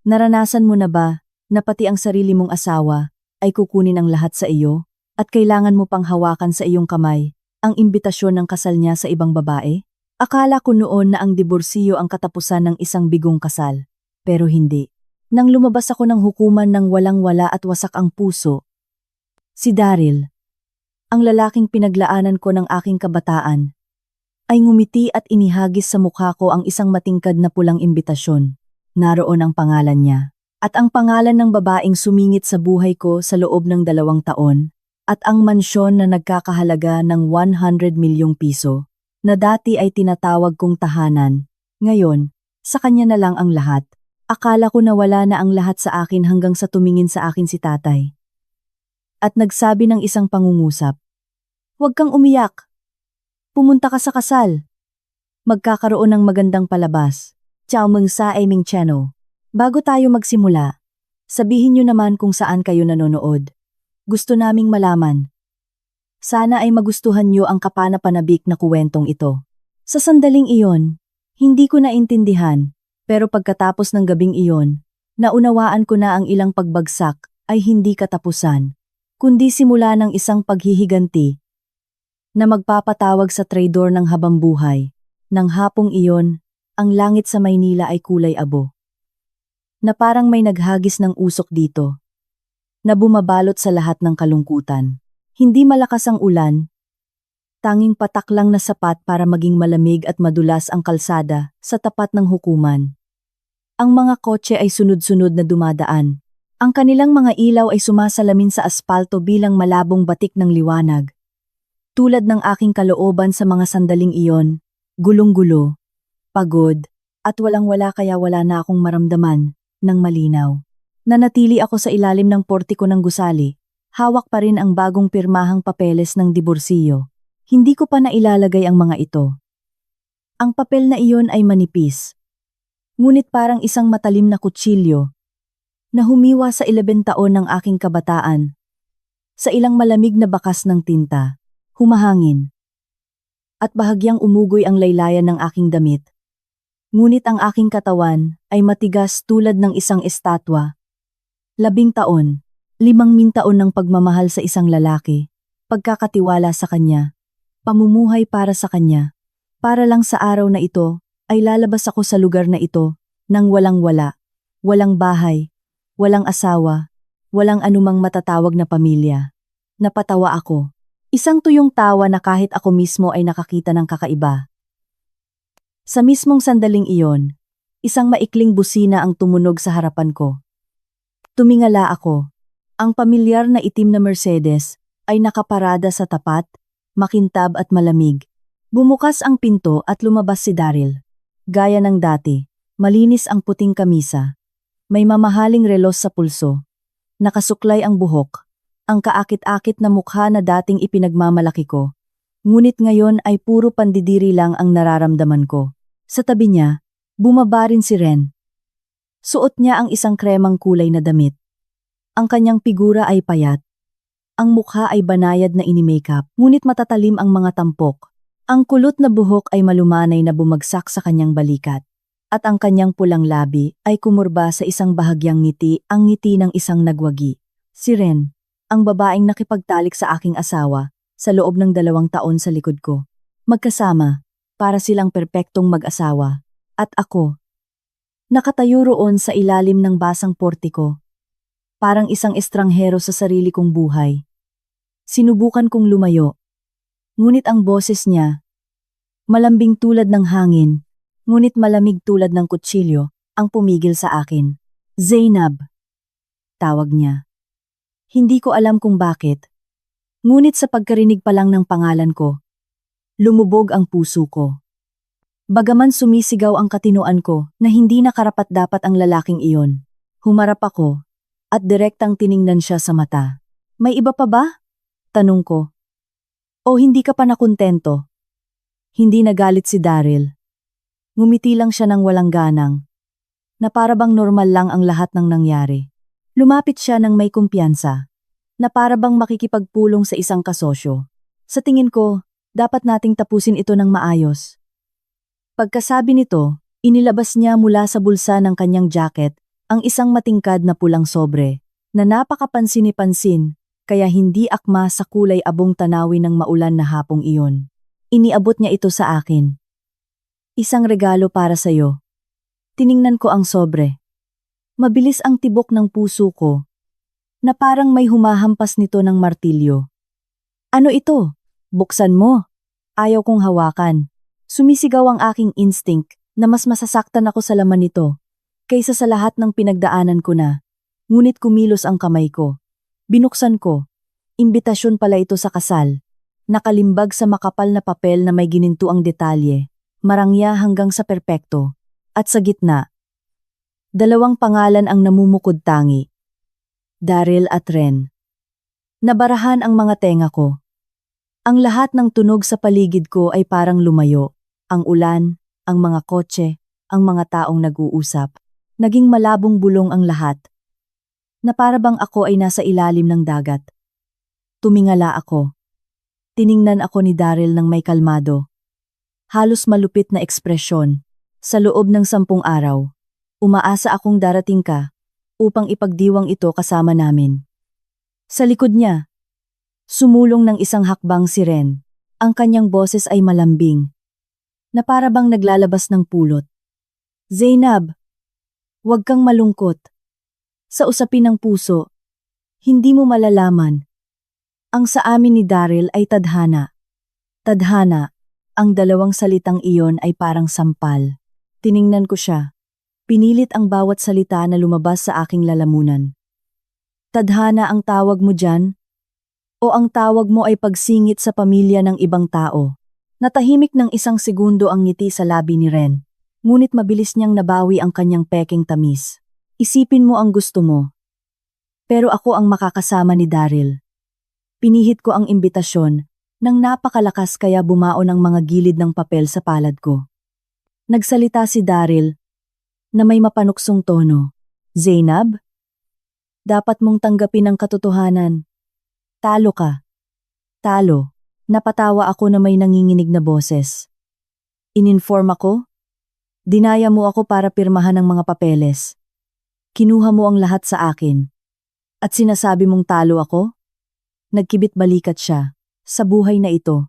Naranasan mo na ba na pati ang sarili mong asawa ay kukunin ang lahat sa iyo at kailangan mo pang hawakan sa iyong kamay ang imbitasyon ng kasal niya sa ibang babae? Akala ko noon na ang diborsiyo ang katapusan ng isang bigong kasal, pero hindi. Nang lumabas ako ng hukuman ng walang-wala at wasak ang puso, si Daryl, ang lalaking pinaglaanan ko ng aking kabataan, ay ngumiti at inihagis sa mukha ko ang isang matingkad na pulang imbitasyon. Naroon ang pangalan niya. At ang pangalan ng babaeng sumingit sa buhay ko sa loob ng 2 taon, at ang mansyon na nagkakahalaga ng 100 milyong piso, na dati ay tinatawag kong tahanan. Ngayon, sa kanya na lang ang lahat. Akala ko na wala na ang lahat sa akin hanggang sa tumingin sa akin si tatay. At nagsabi ng isang pangungusap, "Huwag kang umiyak. Pumunta ka sa kasal. Magkakaroon ng magandang palabas. Ciao Meng sa aming channel. Bago tayo magsimula, sabihin niyo naman kung saan kayo nanonood. Gusto naming malaman. Sana ay magustuhan niyo ang kapanapanabik na kuwentong ito." Sa sandaling iyon, hindi ko naintindihan, pero pagkatapos ng gabing iyon, naunawaan ko na ang ilang pagbagsak ay hindi katapusan, kundi simula ng isang paghihiganti na magpapatawag sa traidor ng habambuhay. Nang hapong iyon, ang langit sa Maynila ay kulay abo. Na parang may naghagis ng usok dito, na bumabalot sa lahat ng kalungkutan. Hindi malakas ang ulan, tanging patak lang na sapat para maging malamig at madulas ang kalsada sa tapat ng hukuman. Ang mga kotse ay sunod-sunod na dumadaan. Ang kanilang mga ilaw ay sumasalamin sa aspalto bilang malabong batik ng liwanag. Tulad ng aking kalooban sa mga sandaling iyon, gulong-gulo, pagod, at walang-wala kaya wala na akong maramdaman ng malinaw. Nanatili ako sa ilalim ng portiko ng gusali, hawak pa rin ang bagong pirmahang papeles ng diborsiyo. Hindi ko pa nailalagay ang mga ito. Ang papel na iyon ay manipis, ngunit parang isang matalim na kutsilyo na humiwa sa 11 taon ng aking kabataan. Sa ilang malamig na bakas ng tinta, humahangin, at bahagyang umugoy ang laylayan ng aking damit. Ngunit ang aking katawan ay matigas tulad ng isang estatwa. 10 taon, 5 taon ng pagmamahal sa isang lalaki, pagkakatiwala sa kanya, pamumuhay para sa kanya. Para lang sa araw na ito, ay lalabas ako sa lugar na ito, nang walang-wala, walang bahay, walang asawa, walang anumang matatawag na pamilya. Napatawa ako. Isang tuyong tawa na kahit ako mismo ay nakakita ng kakaiba. Sa mismong sandaling iyon, isang maikling busina ang tumunog sa harapan ko. Tumingala ako. Ang pamilyar na itim na Mercedes ay nakaparada sa tapat, makintab at malamig. Bumukas ang pinto at lumabas si Daryl. Gaya ng dati, malinis ang puting kamisa. May mamahaling relos sa pulso. Nakasuklay ang buhok. Ang kaakit-akit na mukha na dating ipinagmamalaki ko. Ngunit ngayon ay puro pandidiri lang ang nararamdaman ko. Sa tabi niya, bumaba rin si Ren. Suot niya ang isang kremang kulay na damit. Ang kanyang figura ay payat. Ang mukha ay banayad na ini-makeup, ngunit matatalim ang mga tampok. Ang kulot na buhok ay malumanay na bumagsak sa kanyang balikat. At ang kanyang pulang labi ay kumurba sa isang bahagyang ngiti, ang ngiti ng isang nagwagi. Si Ren, ang babaeng nakipagtalik sa aking asawa, sa loob ng 2 taon sa likod ko. Magkasama, para silang perpektong mag-asawa. At ako, nakatayo roon sa ilalim ng basang portiko. Parang isang estranghero sa sarili kong buhay. Sinubukan kong lumayo. Ngunit ang boses niya, malambing tulad ng hangin, ngunit malamig tulad ng kutsilyo, ang pumigil sa akin. "Zainab," tawag niya. Hindi ko alam kung bakit. Ngunit sa pagkarinig pa lang ng pangalan ko, lumubog ang puso ko. Bagaman sumisigaw ang katinoan ko na hindi na karapat-dapat ang lalaking iyon. Humarap ako, at direktang tiningnan siya sa mata. "May iba pa ba?" tanong ko. "O hindi ka pa nakontento?" Hindi nagalit si Daryl. Ngumiti lang siya ng walang ganang, na para bang normal lang ang lahat ng nangyari. Lumapit siya ng may kumpiyansa, na para bang makikipagpulong sa isang kasosyo. Sa tingin ko, dapat nating tapusin ito ng maayos. Pagkasabi nito, inilabas niya mula sa bulsa ng kanyang jacket Ang isang matingkad na pulang sobre, na napakapansin-pansin, kaya hindi akma sa kulay abong tanawin ng maulan na hapong iyon. Iniabot niya ito sa akin. Isang regalo para sa'yo. Tiningnan ko ang sobre. Mabilis ang tibok ng puso ko, na parang may humahampas nito ng martilyo. Ano ito? Buksan mo. Ayaw kong hawakan. Sumisigaw ang aking instinct na mas masasaktan ako sa laman nito kaysa sa lahat ng pinagdaanan ko na. Ngunit kumilos ang kamay ko. Binuksan ko. Imbitasyon pala ito sa kasal. Nakalimbag sa makapal na papel na may ginintuang detalye, marangya hanggang sa perpekto. At sa gitna, 2 pangalan ang namumukod tangi. Daryl at Ren. Nabarahan ang mga tenga ko. Ang lahat ng tunog sa paligid ko ay parang lumayo. Ang ulan, ang mga kotse, ang mga taong nag-uusap. Naging malabong bulong ang lahat. Na para bang ako ay nasa ilalim ng dagat. Tumingala ako. Tiningnan ako ni Daryl ng may kalmado. Halos malupit na ekspresyon. Sa loob ng 10 araw, umaasa akong darating ka upang ipagdiwang ito kasama namin. Sa likod niya, sumulong ng isang hakbang si Ren. Ang kanyang boses ay malambing, na para bang naglalabas ng pulot. Zainab, huwag kang malungkot. Sa usapin ng puso, hindi mo malalaman. Ang sa amin ni Daryl ay tadhana. Tadhana, ang 2 salitang iyon ay parang sampal. Tiningnan ko siya. Pinilit ang bawat salita na lumabas sa aking lalamunan. Tadhana ang tawag mo dyan? O ang tawag mo ay pagsingit sa pamilya ng ibang tao? Natahimik ng 1 segundo ang ngiti sa labi ni Ren. Ngunit mabilis niyang nabawi ang kanyang peking tamis. Isipin mo ang gusto mo. Pero ako ang makakasama ni Daryl. Pinihit ko ang imbitasyon nang napakalakas kaya bumaon ang mga gilid ng papel sa palad ko. Nagsalita si Daryl na may mapanuksong tono. Zainab, dapat mong tanggapin ang katotohanan. Talo ka. Talo. Napatawa ako na may nanginginig na boses. Ininform ako? Dinaya mo ako para pirmahan ang mga papeles. Kinuha mo ang lahat sa akin. At sinasabi mong talo ako? Nagkibit balikat siya. Sa buhay na ito.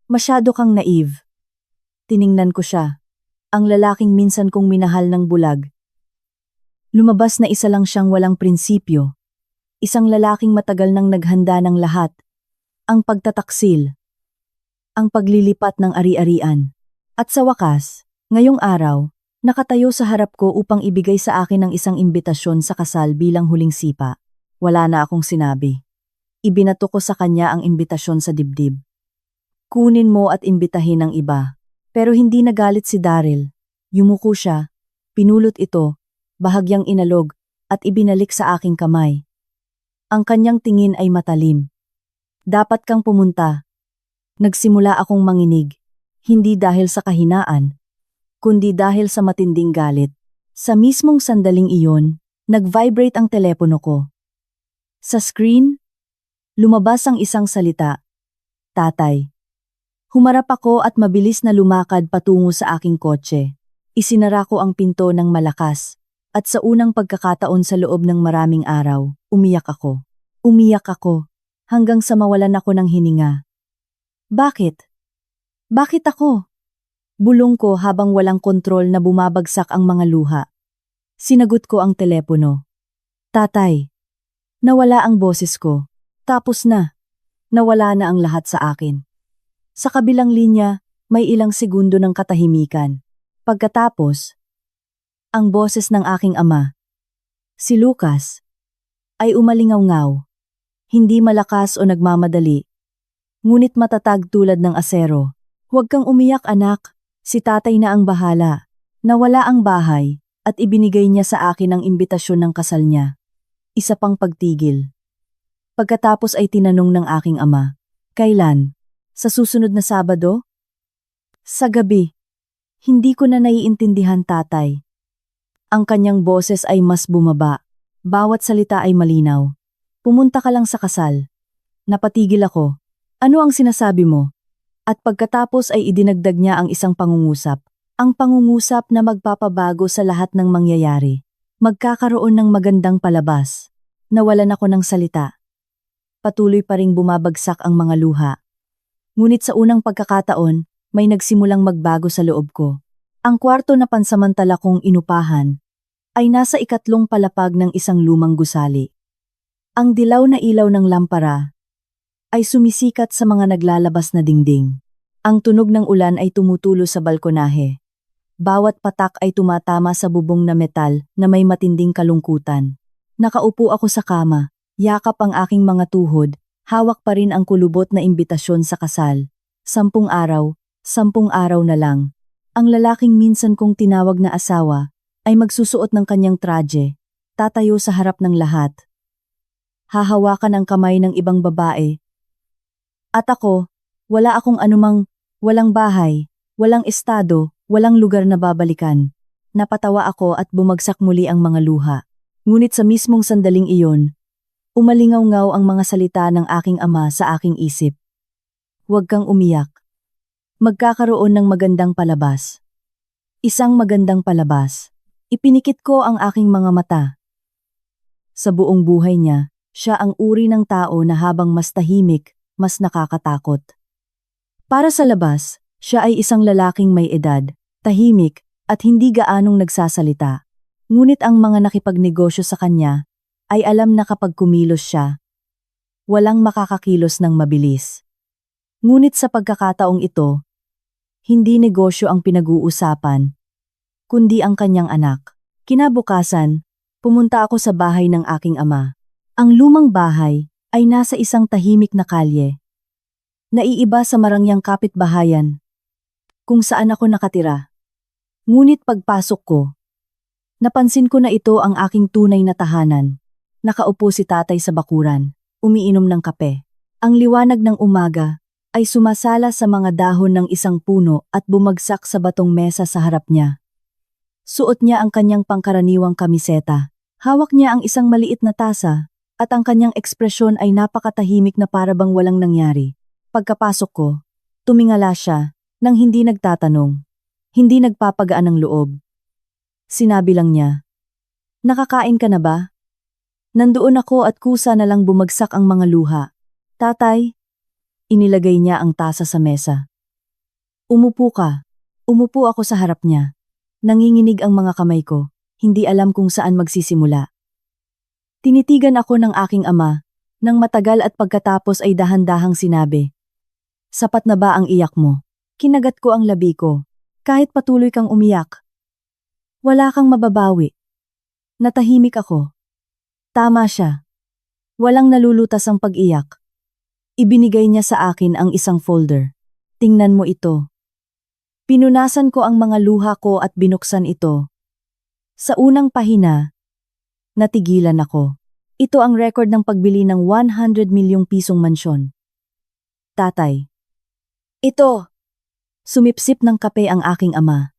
Masyado kang naive. Tiningnan ko siya. Ang lalaking minsan kong minahal ng bulag. Lumabas na isa lang siyang walang prinsipyo. Isang lalaking matagal nang naghanda ng lahat. Ang pagtataksil. Ang paglilipat ng ari-arian. At sa wakas, ngayong araw, nakatayo sa harap ko upang ibigay sa akin ang isang imbitasyon sa kasal bilang huling sipa. Wala na akong sinabi. Ibinato ko sa kanya ang imbitasyon sa dibdib. Kunin mo at imbitahin ang iba. Pero hindi nagalit si Daryl. Yumuko siya, pinulot ito, bahagyang inalog, at ibinalik sa aking kamay. Ang kanyang tingin ay matalim. Dapat kang pumunta. Nagsimula akong manginig, hindi dahil sa kahinaan, kundi dahil sa matinding galit. Sa mismong sandaling iyon, nag-vibrate ang telepono ko. Sa screen, lumabas ang isang salita. Tatay. Humarap ako at mabilis na lumakad patungo sa aking kotse. Isinara ko ang pinto ng malakas, at sa unang pagkakataon sa loob ng maraming araw, umiyak ako. Umiyak ako, hanggang sa mawalan ako ng hininga. Bakit? Bakit ako? Bulong ko habang walang kontrol na bumabagsak ang mga luha. Sinagot ko ang telepono. Tatay. Nawala ang boses ko. Tapos na. Nawala na ang lahat sa akin. Sa kabilang linya, may ilang segundo ng katahimikan. Pagkatapos, ang boses ng aking ama, si Lucas, ay umalingaw-ngaw. Hindi malakas o nagmamadali, ngunit matatag tulad ng asero. Huwag kang umiyak anak, si tatay na ang bahala. Nawala ang bahay, at ibinigay niya sa akin ang imbitasyon ng kasal niya. Isa pang pagtigil. Pagkatapos ay tinanong ng aking ama, kailan? Sa susunod na Sabado? Sa gabi. Hindi ko na naiintindihan tatay. Ang kanyang boses ay mas bumaba. Bawat salita ay malinaw. Pumunta ka lang sa kasal. Napatigil ako. Ano ang sinasabi mo? At pagkatapos ay idinagdag niya ang isang pangungusap. Ang pangungusap na magpapabago sa lahat ng mangyayari. Magkakaroon ng magandang palabas. Nawalan ako ng salita. Patuloy pa ring bumabagsak ang mga luha. Ngunit sa unang pagkakataon, may nagsimulang magbago sa loob ko. Ang kwarto na pansamantala kong inupahan ay nasa ikatlong palapag ng isang lumang gusali. Ang dilaw na ilaw ng lampara ay sumisikat sa mga naglalabas na dingding. Ang tunog ng ulan ay tumutulo sa balkonahe. Bawat patak ay tumatama sa bubong na metal na may matinding kalungkutan. Nakaupo ako sa kama, yakap ang aking mga tuhod, hawak pa rin ang kulubot na imbitasyon sa kasal. 10 araw, 10 araw na lang. Ang lalaking minsan kong tinawag na asawa ay magsusuot ng kanyang traje, tatayo sa harap ng lahat. Hahawakan ang kamay ng ibang babae. At ako, wala akong anumang, walang bahay, walang estado, walang lugar na babalikan. Napatawa ako at bumagsak muli ang mga luha. Ngunit sa mismong sandaling iyon, umalingaw-ngaw ang mga salita ng aking ama sa aking isip. Huwag kang umiyak. Magkakaroon ng magandang palabas. Isang magandang palabas. Ipinikit ko ang aking mga mata. Sa buong buhay niya, siya ang uri ng tao na habang mas tahimik, mas nakakatakot. Para sa labas, siya ay isang lalaking may edad, tahimik, at hindi gaanong nagsasalita. Ngunit ang mga nakipagnegosyo sa kanya ay alam na kapag kumilos siya, walang makakakilos ng mabilis. Ngunit sa pagkakataong ito, hindi negosyo ang pinag-uusapan, kundi ang kanyang anak. Kinabukasan, pumunta ako sa bahay ng aking ama. Ang lumang bahay ay nasa isang tahimik na kalye. Naiiba sa marangyang kapitbahayan, kung saan ako nakatira. Ngunit pagpasok ko, napansin ko na ito ang aking tunay na tahanan. Nakaupo si tatay sa bakuran, umiinom ng kape. Ang liwanag ng umaga ay sumasala sa mga dahon ng isang puno at bumagsak sa batong mesa sa harap niya. Suot niya ang kanyang pangkaraniwang kamiseta. Hawak niya ang isang maliit na tasa, at ang kanyang ekspresyon ay napakatahimik na parabang walang nangyari. Pagkapasok ko, tumingala siya, nang hindi nagtatanong, hindi nagpapagaan ng loob. Sinabi lang niya, "Nakakain ka na ba?" Nandoon ako at kusa na lang bumagsak ang mga luha. "Tatay," inilagay niya ang tasa sa mesa. "Umupo ka." Umupo ako sa harap niya. Nanginginig ang mga kamay ko, hindi alam kung saan magsisimula. Tinitigan ako ng aking ama, nang matagal at pagkatapos ay dahan-dahang sinabi, "Sapat na ba ang iyak mo?" Kinagat ko ang labi ko. Kahit patuloy kang umiyak, wala kang mababawi. Natahimik ako. Tama siya. Walang nalulutas ang pag-iyak. Ibinigay niya sa akin ang isang folder. Tingnan mo ito. Pinunasan ko ang mga luha ko at binuksan ito. Sa unang pahina, natigilan ako. Ito ang record ng pagbili ng 100 milyong pisong mansyon. Tatay. Ito! Sumipsip ng kape ang aking ama.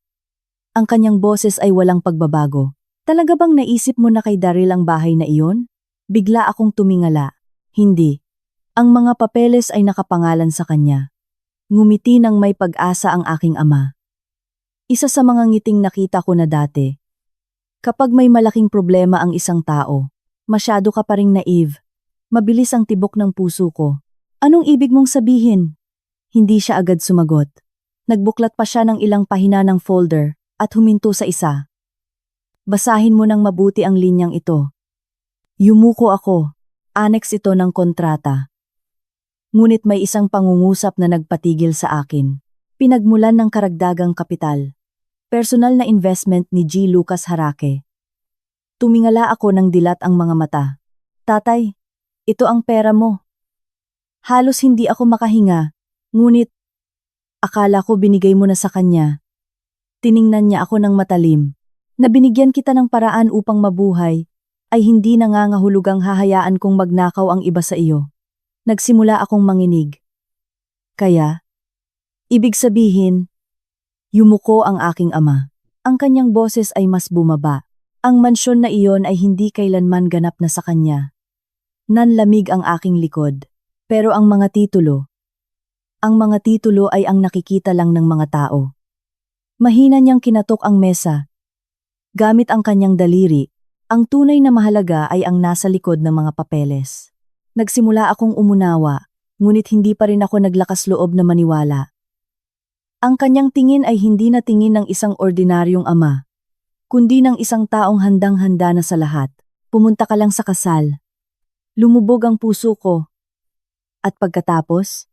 Ang kanyang boses ay walang pagbabago. Talaga bang naisip mo na kay Daryl ang bahay na iyon? Bigla akong tumingala. Hindi. Ang mga papeles ay nakapangalan sa kanya. Ngumiti ng may pag-asa ang aking ama. Isa sa mga ngiting nakita ko na dati. Kapag may malaking problema ang isang tao, masyado ka pa ring naive. Mabilis ang tibok ng puso ko. Anong ibig mong sabihin? Hindi siya agad sumagot. Nagbuklat pa siya ng ilang pahina ng folder at huminto sa isa. Basahin mo ng mabuti ang linyang ito. Yumuko ako. Annex ito ng kontrata. Ngunit may isang pangungusap na nagpatigil sa akin. Pinagmulan ng karagdagang kapital. Personal na investment ni G. Lucas Harake. Tumingala ako ng dilat ang mga mata. Tatay, ito ang pera mo. Halos hindi ako makahinga, ngunit akala ko binigay mo na sa kanya. Tiningnan niya ako ng matalim. Na binigyan kita ng paraan upang mabuhay, ay hindi nangangahulugang hahayaan kong magnakaw ang iba sa iyo. Nagsimula akong manginig. Kaya, ibig sabihin, yumuko ang aking ama. Ang kanyang boses ay mas bumaba. Ang mansyon na iyon ay hindi kailanman ganap na sa kanya. Nanlamig ang aking likod. Pero ang mga titulo ay ang nakikita lang ng mga tao. Mahina niyang kinatok ang mesa. Gamit ang kanyang daliri, Ang tunay na mahalaga ay ang nasa likod ng mga papeles. Nagsimula akong umunawa, ngunit hindi pa rin ako naglakas loob na maniwala. Ang kanyang tingin ay hindi na tingin ng isang ordinaryong ama, kundi ng isang taong handang-handa na sa lahat. Pumunta ka lang sa kasal. Lumubog ang puso ko. At pagkatapos,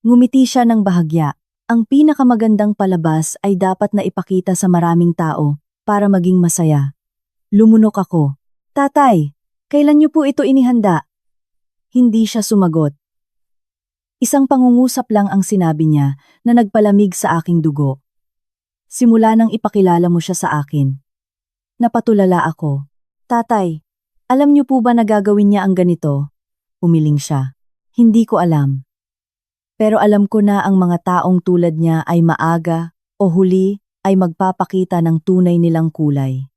ngumiti siya ng bahagya. Ang pinakamagandang palabas ay dapat na ipakita sa maraming tao para maging masaya. Lumunok ako. Tatay, kailan niyo po ito inihanda? Hindi siya sumagot. Isang pangungusap lang ang sinabi niya na nagpalamig sa aking dugo. Simula nang ipakilala mo siya sa akin. Napatulala ako. Tatay, alam niyo po ba na gagawin niya ang ganito? Umiling siya. Hindi ko alam. Pero alam ko na ang mga taong tulad niya ay maaga o huli ay magpapakita ng tunay nilang kulay.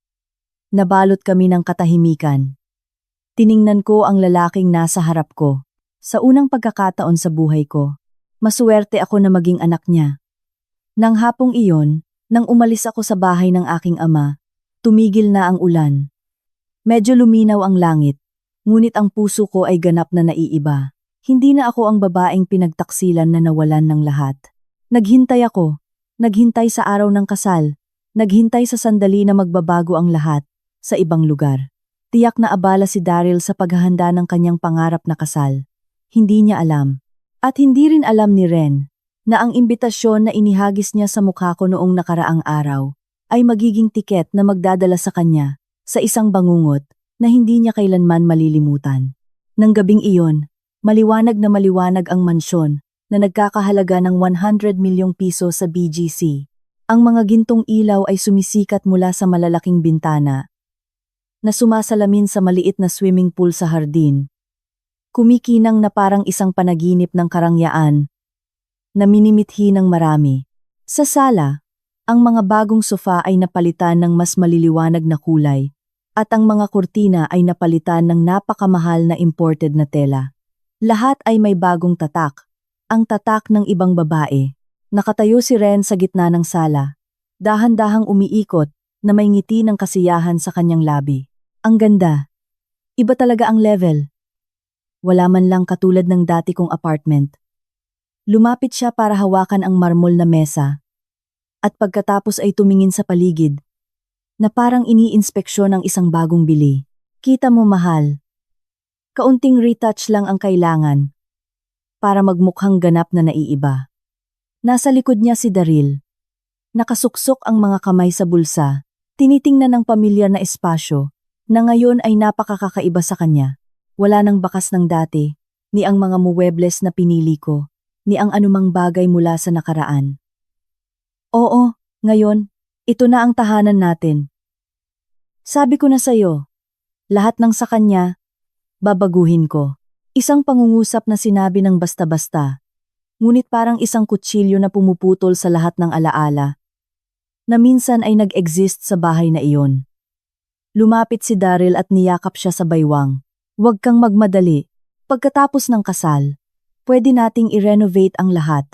Nabalot kami ng katahimikan. Tiningnan ko ang lalaking nasa harap ko. Sa unang pagkakataon sa buhay ko, masuwerte ako na maging anak niya. Nang hapong iyon, nang umalis ako sa bahay ng aking ama, tumigil na ang ulan. Medyo luminaw ang langit, ngunit ang puso ko ay ganap na naiiba. Hindi na ako ang babaeng pinagtaksilan na nawalan ng lahat. Naghintay ako, naghintay sa araw ng kasal, naghintay sa sandali na magbabago ang lahat. Sa ibang lugar, tiyak na abala si Daryl sa paghahanda ng kanyang pangarap na kasal. Hindi niya alam, at hindi rin alam ni Ren, na ang imbitasyon na inihagis niya sa mukha ko noong nakaraang araw ay magiging tiket na magdadala sa kanya sa isang bangungot na hindi niya kailanman malilimutan. Nang gabing iyon, maliwanag na maliwanag ang mansyon na nagkakahalaga ng 100 milyong piso sa BGC. Ang mga gintong ilaw ay sumisikat mula sa malalaking bintana na sumasalamin sa maliit na swimming pool sa hardin. Kumikinang na parang isang panaginip ng karangyaan na minimithi ng marami. Sa sala, ang mga bagong sofa ay napalitan ng mas maliliwanag na kulay at ang mga kurtina ay napalitan ng napakamahal na imported na tela. Lahat ay may bagong tatak, ang tatak ng ibang babae. Nakatayo si Ren sa gitna ng sala, dahan-dahang umiikot na may ngiti ng kasiyahan sa kanyang labi. Ang ganda. Iba talaga ang level. Wala man lang katulad ng dati kong apartment. Lumapit siya para hawakan ang marmol na mesa. At pagkatapos ay tumingin sa paligid, na parang iniinspeksyon ang isang bagong bili. Kita mo mahal. Kaunting retouch lang ang kailangan para magmukhang ganap na naiiba. Nasa likod niya si Daryl. Nakasuksok ang mga kamay sa bulsa, tinitingnan ng pamilyar na espasyo na ngayon ay napakakaiba sa kanya. Wala nang bakas ng dati, ni ang mga muwebles na pinili ko, ni ang anumang bagay mula sa nakaraan. Oo, ngayon, ito na ang tahanan natin. Sabi ko na sa'yo, lahat ng sa kanya, babaguhin ko. Isang pangungusap na sinabi ng basta-basta, ngunit parang isang kutsilyo na pumuputol sa lahat ng alaala, na minsan ay nag-exist sa bahay na iyon. Lumapit si Daryl at niyakap siya sa baywang. Huwag kang magmadali. Pagkatapos ng kasal, pwede nating i-renovate ang lahat.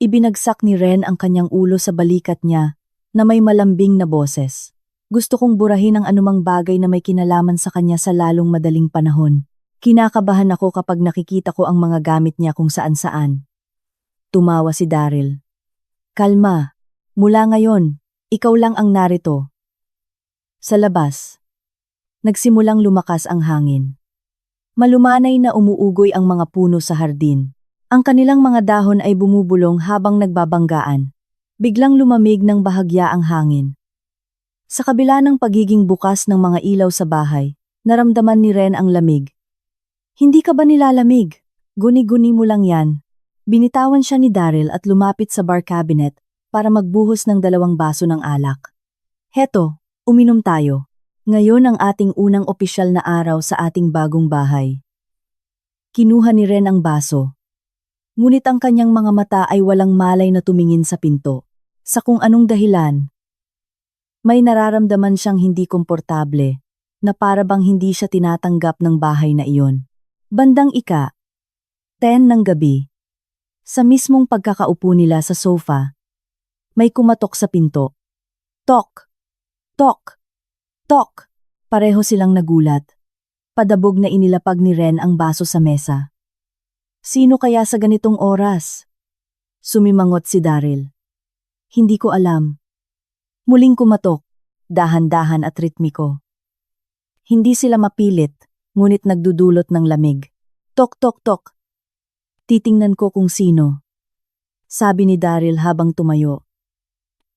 Ibinagsak ni Ren ang kanyang ulo sa balikat niya na may malambing na boses. Gusto kong burahin ang anumang bagay na may kinalaman sa kanya sa lalong madaling panahon. Kinakabahan ako kapag nakikita ko ang mga gamit niya kung saan-saan. Tumawa si Daryl. Kalma. Mula ngayon, ikaw lang ang narito. Sa labas, nagsimulang lumakas ang hangin. Malumanay na umuugoy ang mga puno sa hardin. Ang kanilang mga dahon ay bumubulong habang nagbabanggaan. Biglang lumamig ng bahagya ang hangin. Sa kabila ng pagiging bukas ng mga ilaw sa bahay, naramdaman ni Ren ang lamig. Hindi ka ba nilalamig? Guni-guni mo lang yan. Binitawan siya ni Daryl at lumapit sa bar cabinet para magbuhos ng 2 baso ng alak. Heto, uminom tayo. Ngayon ang ating unang opisyal na araw sa ating bagong bahay. Kinuha ni Ren ang baso. Ngunit ang kanyang mga mata ay walang malay na tumingin sa pinto. Sa kung anong dahilan, may nararamdaman siyang hindi komportable, na para bang hindi siya tinatanggap ng bahay na iyon. Bandang 10 ng gabi. Sa mismong pagkakaupo nila sa sofa, may kumatok sa pinto. Tok! Tok! Tok! Pareho silang nagulat. Padabog na inilapag ni Ren ang baso sa mesa. Sino kaya sa ganitong oras? Sumimangot si Daryl. Hindi ko alam. Muling kumatok, dahan-dahan at ritmiko. Hindi sila mapilit, ngunit nagdudulot ng lamig. Tok tok tok. Titingnan ko kung sino. Sabi ni Daryl habang tumayo.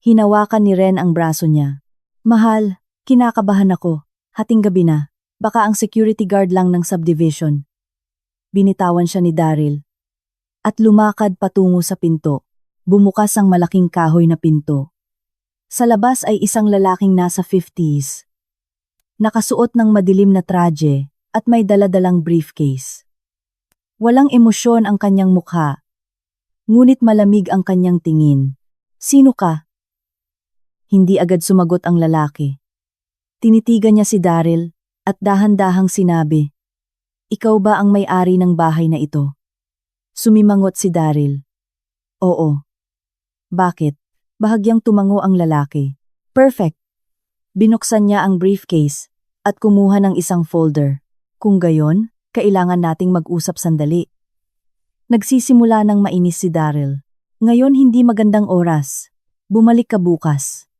Hinawakan ni Ren ang braso niya. Mahal, kinakabahan ako. Hating gabi na. Baka ang security guard lang ng subdivision. Binitawan siya ni Daryl. At lumakad patungo sa pinto. Bumukas ang malaking kahoy na pinto. Sa labas ay isang lalaking nasa 50s. Nakasuot ng madilim na traje at may daladalang briefcase. Walang emosyon ang kanyang mukha. Ngunit malamig ang kanyang tingin. Sino ka? Hindi agad sumagot ang lalaki. Tinitigan niya si Daryl at dahan-dahang sinabi, Ikaw ba ang may-ari ng bahay na ito? Sumimangot si Daryl. Oo. Bakit? Bahagyang tumango ang lalaki. Perfect. Binuksan niya ang briefcase at kumuha ng isang folder. Kung gayon, kailangan nating mag-usap sandali. Nagsisimula ng mainis si Daryl. Ngayon hindi magandang oras. Bumalik ka bukas.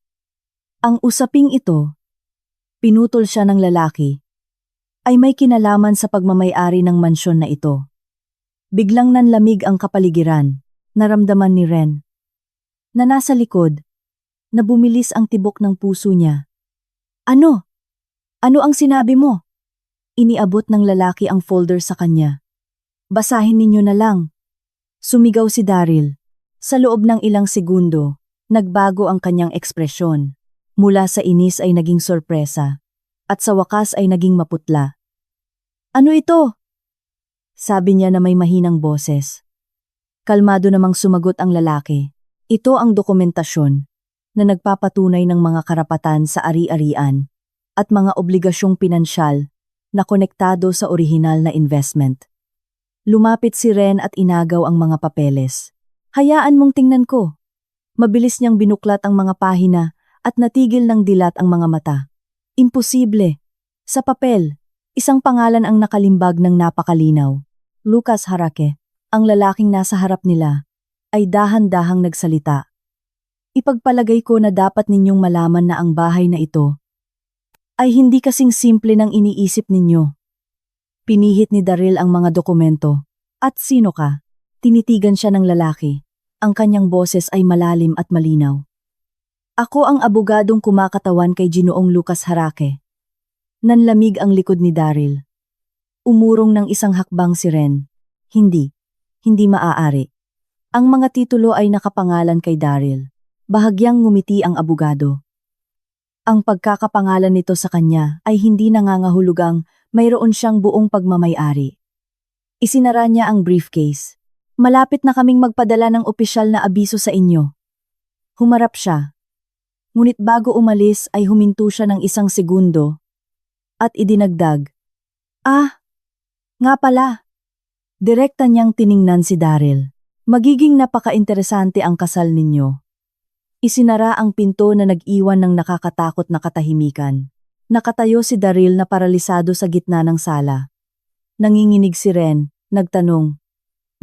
Ang usaping ito, pinutol siya ng lalaki, ay may kinalaman sa pagmamay-ari ng mansyon na ito. Biglang nanlamig ang kapaligiran, naramdaman ni Ren. Na nasa likod, na bumilis ang tibok ng puso niya. Ano? Ano ang sinabi mo? Iniabot ng lalaki ang folder sa kanya. Basahin ninyo na lang. Sumigaw si Daryl. Sa loob ng ilang segundo, nagbago ang kanyang ekspresyon. Mula sa inis ay naging sorpresa, at sa wakas ay naging maputla. Ano ito? Sabi niya na may mahinang boses. Kalmado namang sumagot ang lalaki. Ito ang dokumentasyon na nagpapatunay ng mga karapatan sa ari-arian at mga obligasyong pinansyal na konektado sa orihinal na investment. Lumapit si Ren at inagaw ang mga papeles. Hayaan mong tingnan ko. Mabilis niyang binuklat ang mga pahina at natigil ng dilat ang mga mata. Imposible. Sa papel, isang pangalan ang nakalimbag ng napakalinaw. Lucas Harake, ang lalaking nasa harap nila, ay dahan-dahang nagsalita. Ipagpalagay ko na dapat ninyong malaman na ang bahay na ito ay hindi kasing simple ng iniisip ninyo. Pinihit ni Daryl ang mga dokumento. At sino ka? Tinitigan siya ng lalaki. Ang kanyang boses ay malalim at malinaw. Ako ang abogadong kumakatawan kay Ginoong Lucas Harake. Nanlamig ang likod ni Daryl. Umurong ng isang hakbang si Ren. Hindi maaari. Ang mga titulo ay nakapangalan kay Daryl. Bahagyang ngumiti ang abogado. Ang pagkakapangalan nito sa kanya ay hindi nangangahulugang mayroon siyang buong pagmamay-ari. Isinara niya ang briefcase. Malapit na kaming magpadala ng opisyal na abiso sa inyo. Humarap siya. Ngunit bago umalis ay huminto siya ng isang segundo at idinagdag. Nga pala. Direkta niyang tiningnan si Daryl. Magiging napaka-interesante ang kasal ninyo. Isinara ang pinto na nag-iwan ng nakakatakot na katahimikan. Nakatayo si Daryl na paralisado sa gitna ng sala. Nanginginig si Ren, nagtanong.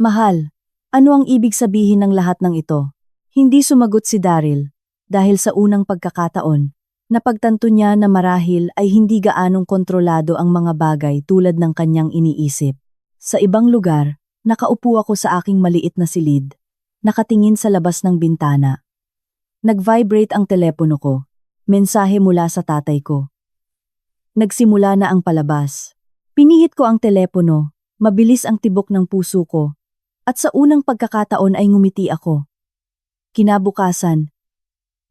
Mahal, ano ang ibig sabihin ng lahat ng ito? Hindi sumagot si Daryl. Dahil sa unang pagkakataon, napagtanto niya na marahil ay hindi gaanong kontrolado ang mga bagay tulad ng kanyang iniisip. Sa ibang lugar, nakaupo ako sa aking maliit na silid, nakatingin sa labas ng bintana. Nag-vibrate ang telepono ko, mensahe mula sa tatay ko. Nagsimula na ang palabas. Pinihit ko ang telepono, mabilis ang tibok ng puso ko, at sa unang pagkakataon ay ngumiti ako. Kinabukasan,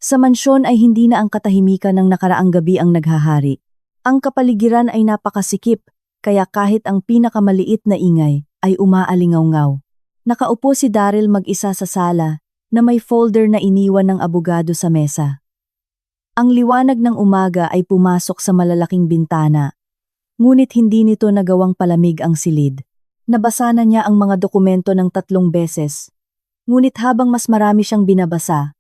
sa mansyon ay hindi na ang katahimikan ng nakaraang gabi ang naghahari. Ang kapaligiran ay napakasikip, kaya kahit ang pinakamaliit na ingay ay umaalingaw-ngaw. Nakaupo si Daryl mag-isa sa sala na may folder na iniwan ng abogado sa mesa. Ang liwanag ng umaga ay pumasok sa malalaking bintana, ngunit hindi nito nagawang palamig ang silid. Nabasa na niya ang mga dokumento ng 3 beses, ngunit habang mas marami siyang binabasa,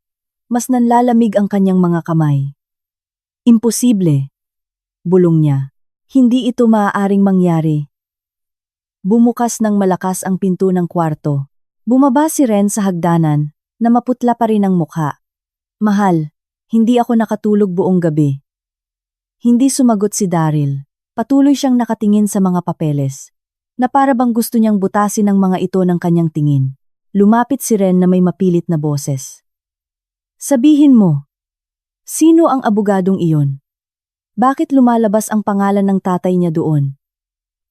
mas nanlalamig ang kanyang mga kamay. Imposible. bulong niya. Hindi ito maaaring mangyari. Bumukas ng malakas ang pinto ng kwarto. Bumaba si Ren sa hagdanan, na maputla pa rin ang mukha. Mahal, hindi ako nakatulog buong gabi. Hindi sumagot si Daryl. Patuloy siyang nakatingin sa mga papeles, na para bang gusto niyang butasin ang mga ito ng kanyang tingin. Lumapit si Ren na may mapilit na boses. Sabihin mo, sino ang abogadong iyon? Bakit lumalabas ang pangalan ng tatay niya doon?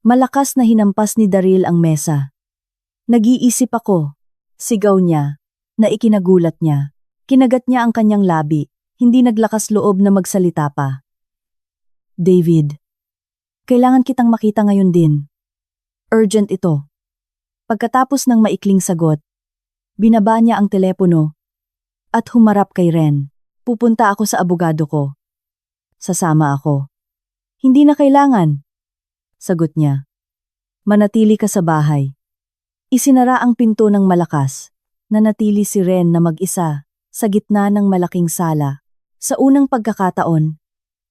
Malakas na hinampas ni Daryl ang mesa. Nag-iisip ako, sigaw niya, na ikinagulat niya. Kinagat niya ang kanyang labi, hindi naglakas loob na magsalita pa. David, kailangan kitang makita ngayon din. Urgent ito. Pagkatapos ng maikling sagot, binaba niya ang telepono at humarap kay Ren. Pupunta ako sa abogado ko. Sasama ako. Hindi na kailangan. Sagot niya. Manatili ka sa bahay. Isinara ang pinto ng malakas. Nanatili si Ren na mag-isa sa gitna ng malaking sala. Sa unang pagkakataon,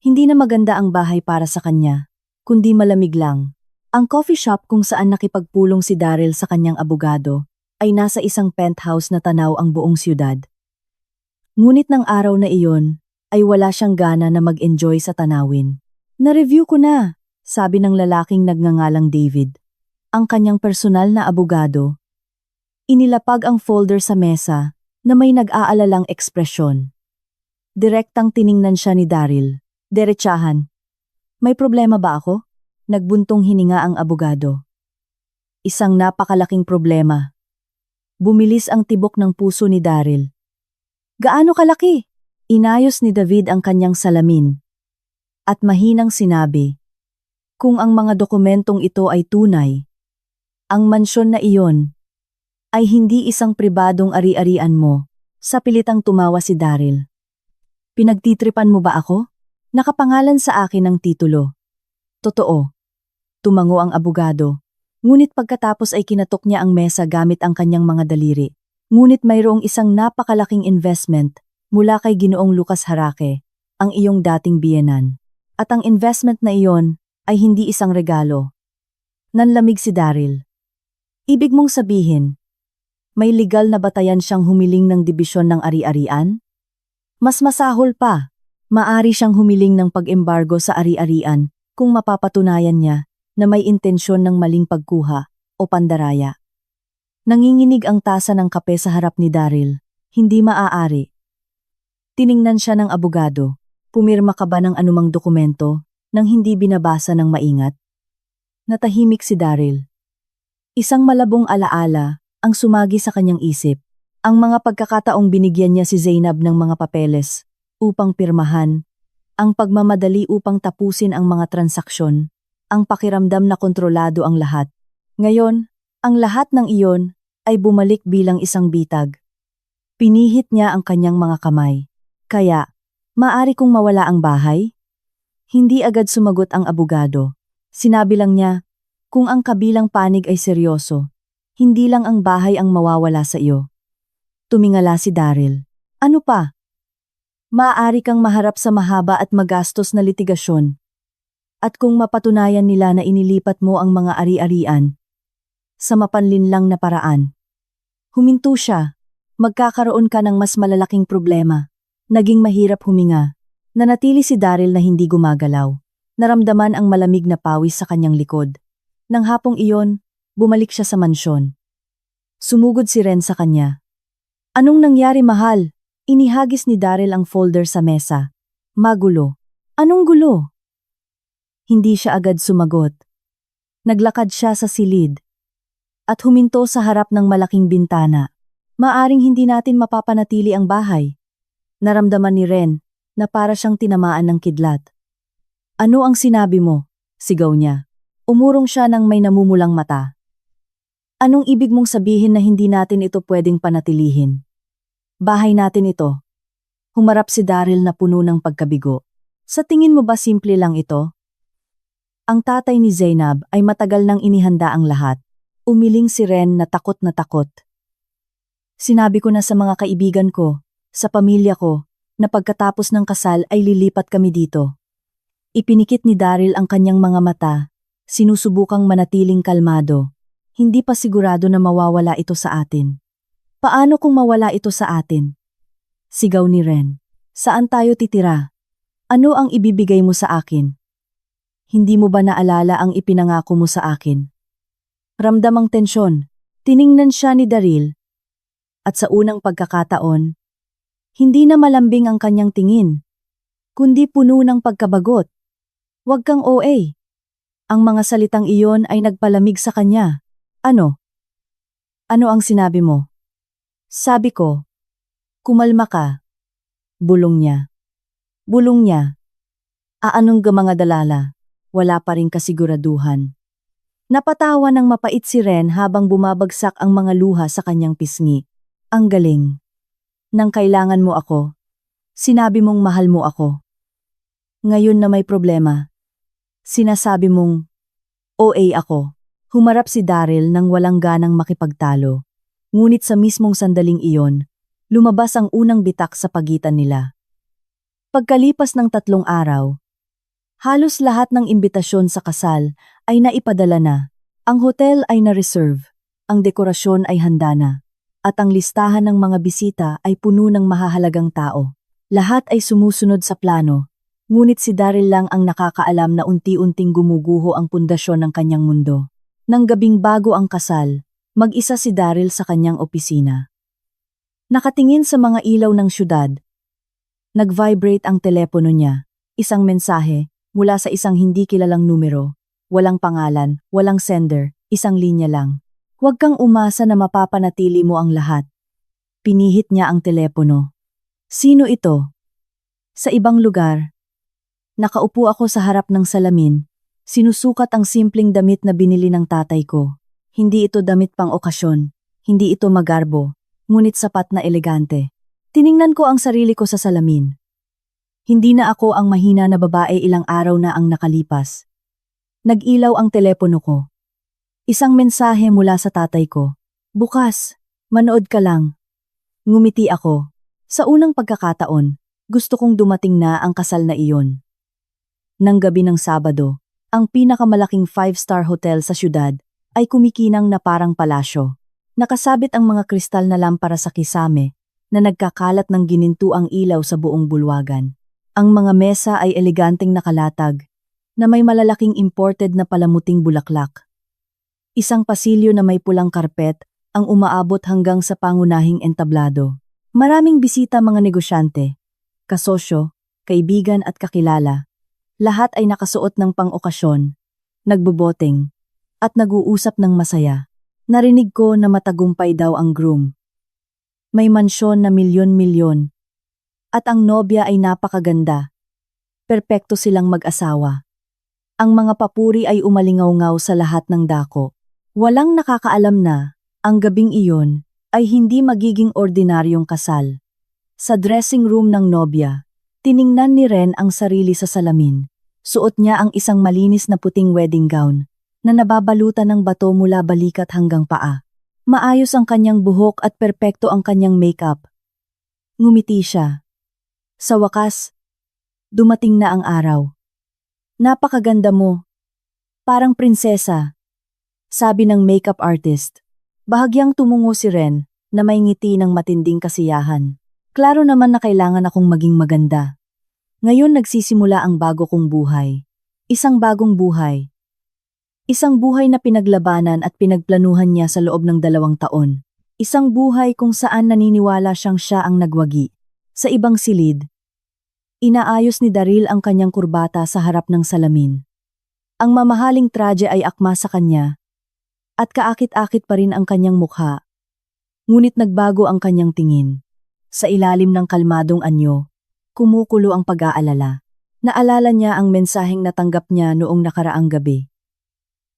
hindi na maganda ang bahay para sa kanya, kundi malamig lang. Ang coffee shop kung saan nakipagpulong si Daryl sa kanyang abogado ay nasa isang penthouse na tanaw ang buong siyudad. Ngunit ng araw na iyon ay wala siyang gana na mag-enjoy sa tanawin. Na-review ko na, sabi ng lalaking nagngangalang David, ang kanyang personal na abogado. Inilapag ang folder sa mesa na may nag-aalalang ekspresyon. Direktang tiningnan siya ni Daryl. Derechahan. May problema ba ako? Nagbuntong hininga ang abogado. Isang napakalaking problema. Bumilis ang tibok ng puso ni Daryl. Gaano kalaki? Inayos ni David ang kanyang salamin. At mahinang sinabi, kung ang mga dokumentong ito ay tunay, ang mansyon na iyon ay hindi isang pribadong ari-arian mo. Sa pilitang tumawa si Daryl. Pinagtitripan mo ba ako? Nakapangalan sa akin ang titulo. Totoo. Tumango ang abogado. Ngunit pagkatapos ay kinatok niya ang mesa gamit ang kanyang mga daliri. Ngunit mayroong isang napakalaking investment mula kay Ginoong Lucas Harake, ang iyong dating biyenan. At ang investment na iyon ay hindi isang regalo. Nanlamig si Daryl. Ibig mong sabihin, may legal na batayan siyang humiling ng dibisyon ng ari-arian? Mas masahol pa, maari siyang humiling ng pag-embargo sa ari-arian kung mapapatunayan niya na may intensyon ng maling pagkuha o pandaraya. Nanginginig ang tasa ng kape sa harap ni Daryl. Hindi maaari. Tiningnan siya ng abogado. Pumirma ka ba ng anumang dokumento nang hindi binabasa ng maingat? Natahimik si Daryl. Isang malabong alaala ang sumagi sa kanyang isip. Ang mga pagkakataong binigyan niya si Zainab ng mga papeles upang pirmahan, ang pagmamadali upang tapusin ang mga transaksyon, ang pakiramdam na kontrolado ang lahat. Ngayon, ang lahat ng iyon ay bumalik bilang isang bitag. Pinihit niya ang kanyang mga kamay. Kaya, maari kong mawala ang bahay? Hindi agad sumagot ang abogado. Sinabi lang niya, kung ang kabilang panig ay seryoso, hindi lang ang bahay ang mawawala sa iyo. Tumingala si Daryl. Ano pa? Maaari kang maharap sa mahaba at magastos na litigasyon. At kung mapatunayan nila na inilipat mo ang mga ari-arian, sa mapanlinlang na paraan. Huminto siya. Magkakaroon ka ng mas malalaking problema. Naging mahirap huminga. Nanatili si Daryl na hindi gumagalaw. Naramdaman ang malamig na pawis sa kanyang likod. Nang hapong iyon, bumalik siya sa mansyon. Sumugod si Ren sa kanya. Anong nangyari, mahal? Inihagis ni Daryl ang folder sa mesa. Magulo. Anong gulo? Hindi siya agad sumagot. Naglakad siya sa silid at huminto sa harap ng malaking bintana. Maaring hindi natin mapapanatili ang bahay. Naramdaman ni Ren na para siyang tinamaan ng kidlat. Ano ang sinabi mo? Sigaw niya. Umurong siya ng may namumulang mata. Anong ibig mong sabihin na hindi natin ito pwedeng panatilihin? Bahay natin ito. Humarap si Daryl na puno ng pagkabigo. Sa tingin mo ba simple lang ito? Ang tatay ni Zainab ay matagal nang inihanda ang lahat. Umiling si Ren na takot na takot. Sinabi ko na sa mga kaibigan ko, sa pamilya ko, na pagkatapos ng kasal ay lilipat kami dito. Ipinikit ni Daryl ang kanyang mga mata, sinusubukang manatiling kalmado. Hindi pa sigurado na mawawala ito sa atin. Paano kung mawala ito sa atin? Sigaw ni Ren. Saan tayo titira? Ano ang ibibigay mo sa akin? Hindi mo ba naalala ang ipinangako mo sa akin? Ramdam ang tensyon. Tiningnan siya ni Daryl. At sa unang pagkakataon, hindi na malambing ang kanyang tingin, kundi puno ng pagkabagot. Huwag kang OA. Ang mga salitang iyon ay nagpalamig sa kanya. Ano? Ano ang sinabi mo? Sabi ko, kumalma ka. Bulong niya. Bulong niya. Aanong mga dalala? Wala pa ring kasiguraduhan. Napatawa ng mapait si Ren habang bumabagsak ang mga luha sa kanyang pisngi. Ang galing. Nang kailangan mo ako, sinabi mong mahal mo ako. Ngayon na may problema, sinasabi mong OA ako. Humarap si Daryl nang walang ganang makipagtalo. Ngunit sa mismong sandaling iyon, lumabas ang unang bitak sa pagitan nila. Pagkalipas ng 3 araw, halos lahat ng imbitasyon sa kasal ay naipadala na. Ang hotel ay na-reserve, ang dekorasyon ay handa na, at ang listahan ng mga bisita ay puno ng mahahalagang tao. Lahat ay sumusunod sa plano, ngunit si Daryl lang ang nakakaalam na unti-unting gumuguho ang pundasyon ng kanyang mundo. Nang gabing bago ang kasal, mag-isa si Daryl sa kanyang opisina. Nakatingin sa mga ilaw ng syudad. Nag-vibrate ang telepono niya, isang mensahe mula sa isang hindi kilalang numero. Walang pangalan, walang sender, isang linya lang. Huwag kang umasa na mapapanatili mo ang lahat. Pinihit niya ang telepono. Sino ito? Sa ibang lugar. Nakaupo ako sa harap ng salamin. Sinusukat ang simpleng damit na binili ng tatay ko. Hindi ito damit pang okasyon. Hindi ito magarbo. Ngunit sapat na elegante. Tiningnan ko ang sarili ko sa salamin. Hindi na ako ang mahina na babae ilang araw na ang nakalipas. Nag-ilaw ang telepono ko. Isang mensahe mula sa tatay ko. Bukas, manood ka lang. Ngumiti ako. Sa unang pagkakataon, gusto kong dumating na ang kasal na iyon. Nang gabi ng Sabado, ang pinakamalaking 5-star hotel sa syudad ay kumikinang na parang palasyo. Nakasabit ang mga kristal na lampara sa kisame na nagkakalat ng ginintuang ilaw sa buong bulwagan. Ang mga mesa ay eleganteng nakalatag na may malalaking imported na palamuting bulaklak. Isang pasilyo na may pulang karpet ang umaabot hanggang sa pangunahing entablado. Maraming bisita, mga negosyante, kasosyo, kaibigan at kakilala. Lahat ay nakasuot ng pang-okasyon, nagboboteng, at nag-uusap ng masaya. Narinig ko na matagumpay daw ang groom. May mansyon na milyon-milyon. At ang nobya ay napakaganda. Perpekto silang mag-asawa. Ang mga papuri ay umalingaw-ngaw sa lahat ng dako. Walang nakakaalam na, ang gabing iyon, ay hindi magiging ordinaryong kasal. Sa dressing room ng nobya, tiningnan ni Ren ang sarili sa salamin. Suot niya ang isang malinis na puting wedding gown, na nababalutan ng bato mula balikat hanggang paa. Maayos ang kanyang buhok at perpekto ang kanyang makeup. Ngumiti siya. Sa wakas, dumating na ang araw. Napakaganda mo. Parang prinsesa. Sabi ng makeup artist. Bahagyang tumungo si Ren na may ngiti ng matinding kasiyahan. Klaro naman na kailangan akong maging maganda. Ngayon nagsisimula ang bago kong buhay. Isang bagong buhay. Isang buhay na pinaglabanan at pinagplanuhan niya sa loob ng 2 taon. Isang buhay kung saan naniniwala siyang siya ang nagwagi. Sa ibang silid, inaayos ni Daryl ang kanyang kurbata sa harap ng salamin. Ang mamahaling traje ay akma sa kanya, at kaakit-akit pa rin ang kanyang mukha. Ngunit nagbago ang kanyang tingin. Sa ilalim ng kalmadong anyo, kumukulo ang pag-aalala. Naalala niya ang mensaheng natanggap niya noong nakaraang gabi.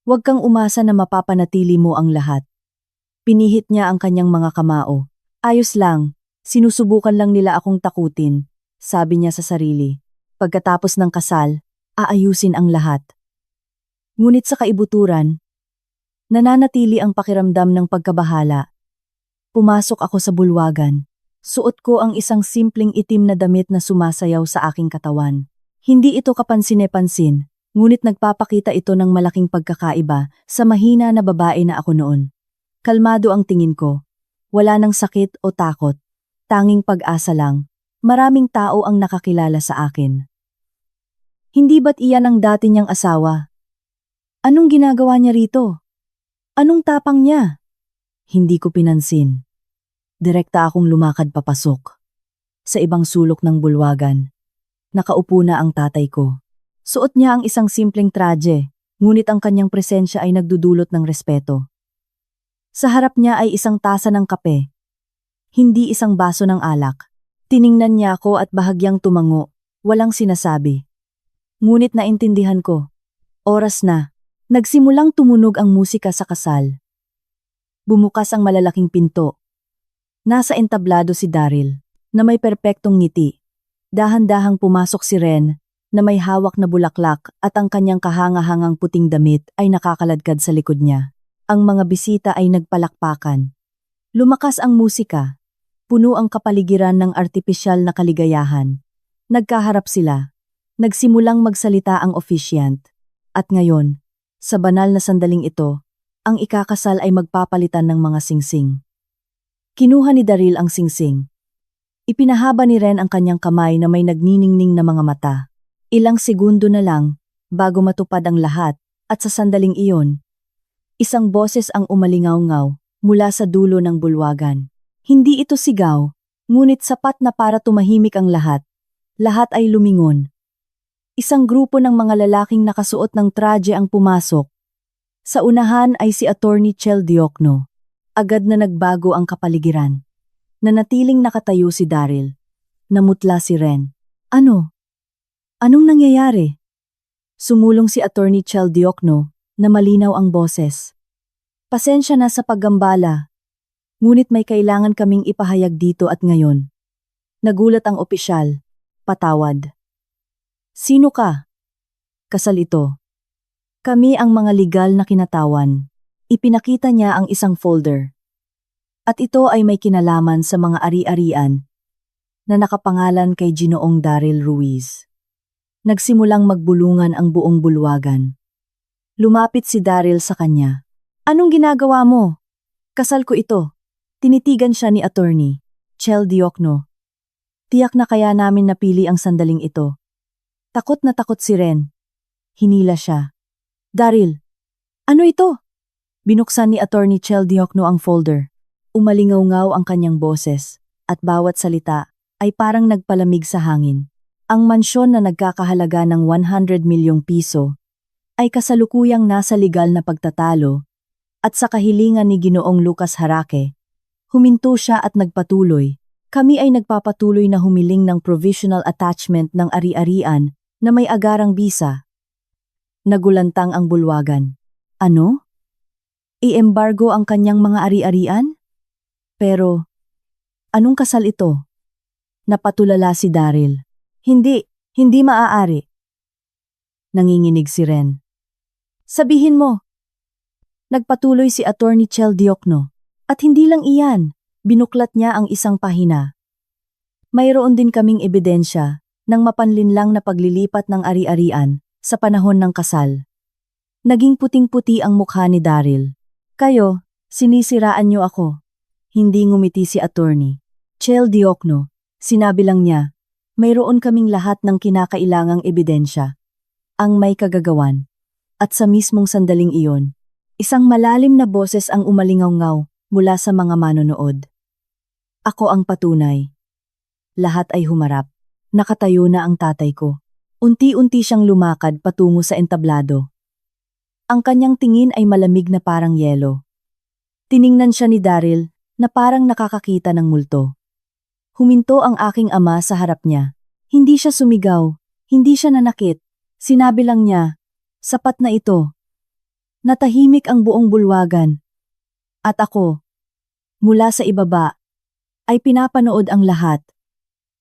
Huwag kang umasa na mapapanatili mo ang lahat. Pinihit niya ang kanyang mga kamao. Ayos lang, sinusubukan lang nila akong takutin, sabi niya sa sarili. Pagkatapos ng kasal, aayusin ang lahat. Ngunit sa kaibuturan, nananatili ang pakiramdam ng pagkabahala. Pumasok ako sa bulwagan. Suot ko ang isang simpleng itim na damit na sumasayaw sa aking katawan. Hindi ito kapansin-pansin, ngunit nagpapakita ito ng malaking pagkakaiba sa mahina na babae na ako noon. Kalmado ang tingin ko. Wala nang sakit o takot. Tanging pag-asa lang. Maraming tao ang nakakilala sa akin. Hindi ba't iyan ang dati niyang asawa? Anong ginagawa niya rito? Anong tapang niya? Hindi ko pinansin. Direkta akong lumakad papasok. Sa ibang sulok ng bulwagan, nakaupo na ang tatay ko. Suot niya ang isang simpleng traje, ngunit ang kanyang presensya ay nagdudulot ng respeto. Sa harap niya ay isang tasa ng kape, hindi isang baso ng alak. Tiningnan niya ako at bahagyang tumango, walang sinasabi. Ngunit naintindihan ko. Oras na. Nagsimulang tumunog ang musika sa kasal. Bumukas ang malalaking pinto. Nasa entablado si Daryl, na may perpektong ngiti. Dahan-dahang pumasok si Ren, na may hawak na bulaklak at ang kanyang kahanga-hangang puting damit ay nakakaladkad sa likod niya. Ang mga bisita ay nagpalakpakan. Lumakas ang musika. Puno ang kapaligiran ng artipisyal na kaligayahan. Nagkaharap sila. Nagsimulang magsalita ang officiant. At ngayon, sa banal na sandaling ito, ang ikakasal ay magpapalitan ng mga singsing. Kinuha ni Daryl ang singsing. Ipinahaba ni Ren ang kanyang kamay na may nagniningning na mga mata. Ilang segundo na lang, bago matupad ang lahat, at sa sandaling iyon, isang boses ang umalingaw-ngaw mula sa dulo ng bulwagan. Hindi ito sigaw, ngunit sapat na para tumahimik ang lahat. Lahat ay lumingon. Isang grupo ng mga lalaking nakasuot ng traje ang pumasok. Sa unahan ay si Attorney Chel Diokno. Agad na nagbago ang kapaligiran. Nanatiling nakatayo si Daryl. Namutla si Ren. Ano? Anong nangyayari? Sumulong si Attorney Chel Diokno na malinaw ang boses. Pasensya na sa paggambala. Ngunit may kailangan kaming ipahayag dito at ngayon. Nagulat ang opisyal. Patawad. Sino ka? Kasal ito. Kami ang mga legal na kinatawan. Ipinakita niya ang isang folder. At ito ay may kinalaman sa mga ari-arian na nakapangalan kay Ginoong Daryl Ruiz. Nagsimulang magbulungan ang buong bulwagan. Lumapit si Daryl sa kanya. Anong ginagawa mo? Kasal ko ito. Tinitigan siya ni Attorney Chel Diokno. Tiyak na kaya namin napili ang sandaling ito. Takot na takot si Ren. Hinila siya. Daryl, ano ito? Binuksan ni Attorney Chel Diokno ang folder. Umalingaw-ngaw ang kanyang boses, at bawat salita ay parang nagpalamig sa hangin. Ang mansyon na nagkakahalaga ng 100 milyong piso ay kasalukuyang nasa legal na pagtatalo, at sa kahilingan ni Ginoong Lucas Harake, huminto siya at nagpatuloy. Kami ay nagpapatuloy na humiling ng provisional attachment ng ari-arian na may agarang bisa. Nagulantang ang bulwagan. Ano? I-embargo ang kanyang mga ari-arian? Pero, anong kasal ito? Napatulala si Daryl. Hindi maaari. Nanginginig si Ren. Sabihin mo. Nagpatuloy si Attorney Chel Diokno. At hindi lang iyan, binuklat niya ang isang pahina. Mayroon din kaming ebidensya ng mapanlinlang na paglilipat ng ari-arian sa panahon ng kasal. Naging puting-puti ang mukha ni Daryl. Kayo, sinisiraan niyo ako. Hindi ngumiti si Attorney Chel Diokno. Sinabi lang niya, mayroon kaming lahat ng kinakailangang ebidensya. Ang may kagagawan. At sa mismong sandaling iyon, isang malalim na boses ang umalingaw-ngaw mula sa mga manonood. Ako ang patunay. Lahat ay humarap. Nakatayo na ang tatay ko. Unti-unti siyang lumakad patungo sa entablado. Ang kanyang tingin ay malamig na parang yelo. Tiningnan siya ni Daryl na parang nakakakita ng multo. Huminto ang aking ama sa harap niya. Hindi siya sumigaw, hindi siya nanakit. Sinabi lang niya, sapat na ito. Natahimik ang buong bulwagan. At ako, mula sa ibaba, ay pinapanood ang lahat.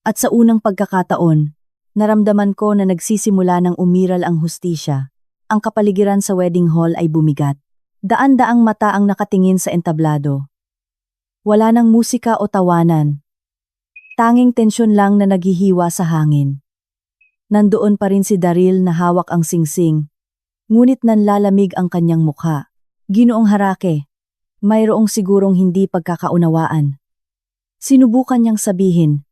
At sa unang pagkakataon, naramdaman ko na nagsisimula ng umiral ang hustisya. Ang kapaligiran sa wedding hall ay bumigat. Daan-daang mata ang nakatingin sa entablado. Wala nang musika o tawanan. Tanging tensyon lang na naghihiwa sa hangin. Nandoon pa rin si Daryl na hawak ang singsing. Ngunit nanlalamig ang kanyang mukha. Ginoong Harake, mayroong sigurong hindi pagkakaunawaan. Sinubukan niyang sabihin,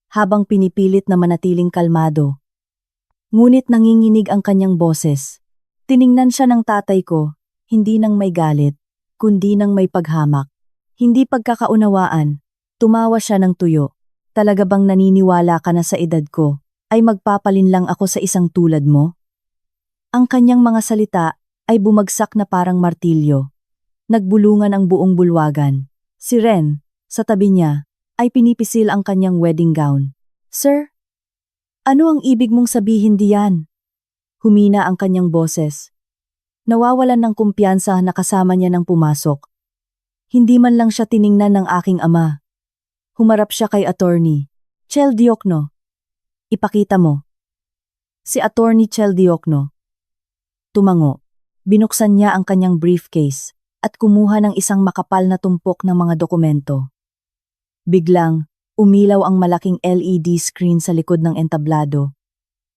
habang pinipilit na manatiling kalmado. Ngunit nanginginig ang kanyang boses. Tiningnan siya ng tatay ko, hindi nang may galit, kundi nang may paghamak. Hindi pagkakaunawaan, tumawa siya ng tuyo. Talaga bang naniniwala ka na sa edad ko, ay magpapalin lang ako sa isang tulad mo? Ang kanyang mga salita ay bumagsak na parang martilyo. Nagbulungan ang buong bulwagan. Si Ren, sa tabi niya, ay pinipisil ang kanyang wedding gown. Sir, ano ang ibig mong sabihin diyan? Humina ang kanyang boses. Nawawalan ng kumpiyansa na kasama niya nang pumasok. Hindi man lang siya tiningnan ng aking ama. Humarap siya kay Attorney Chel Diokno. Ipakita mo. Si Attorney Chel Diokno. Tumango. Binuksan niya ang kanyang briefcase at kumuha ng isang makapal na tumpok ng mga dokumento. Biglang, umilaw ang malaking LED screen sa likod ng entablado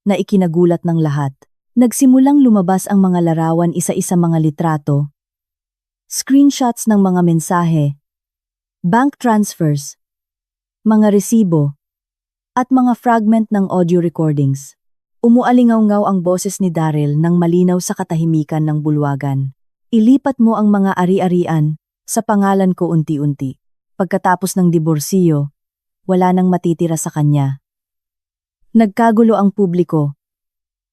na ikinagulat ng lahat. Nagsimulang lumabas ang mga larawan isa-isa mga litrato, screenshots ng mga mensahe, bank transfers, mga resibo, at mga fragment ng audio recordings. Umualingaw-ngaw ang boses ni Daryl nang malinaw sa katahimikan ng bulwagan. Ilipat mo ang mga ari-arian sa pangalan ko unti-unti. Pagkatapos ng diborsiyo, wala nang matitira sa kanya. Nagkagulo ang publiko.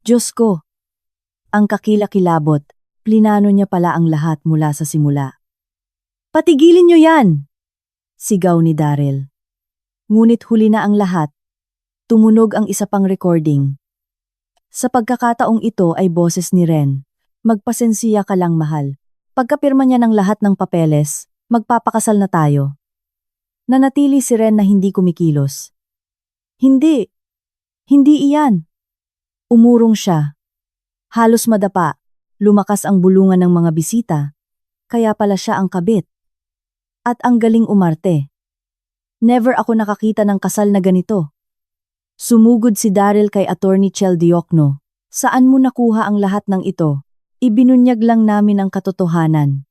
Diyos ko! Ang kakilakilabot, plinano niya pala ang lahat mula sa simula. Patigilin niyo yan! Sigaw ni Daryl. Ngunit huli na ang lahat. Tumunog ang isa pang recording. Sa pagkakataong ito ay boses ni Ren. Magpasensiya ka lang, mahal. Pagkapirma niya ng lahat ng papeles, magpapakasal na tayo. Nanatili si Ren na hindi kumikilos. Hindi. Hindi iyan. Umurong siya. Halos madapa. Lumakas ang bulungan ng mga bisita. Kaya pala siya ang kabit. At ang galing umarte. Never ako nakakita ng kasal na ganito. Sumugod si Daryl kay Attorney Chel Diokno. Saan mo nakuha ang lahat ng ito? Ibinunyag lang namin ang katotohanan.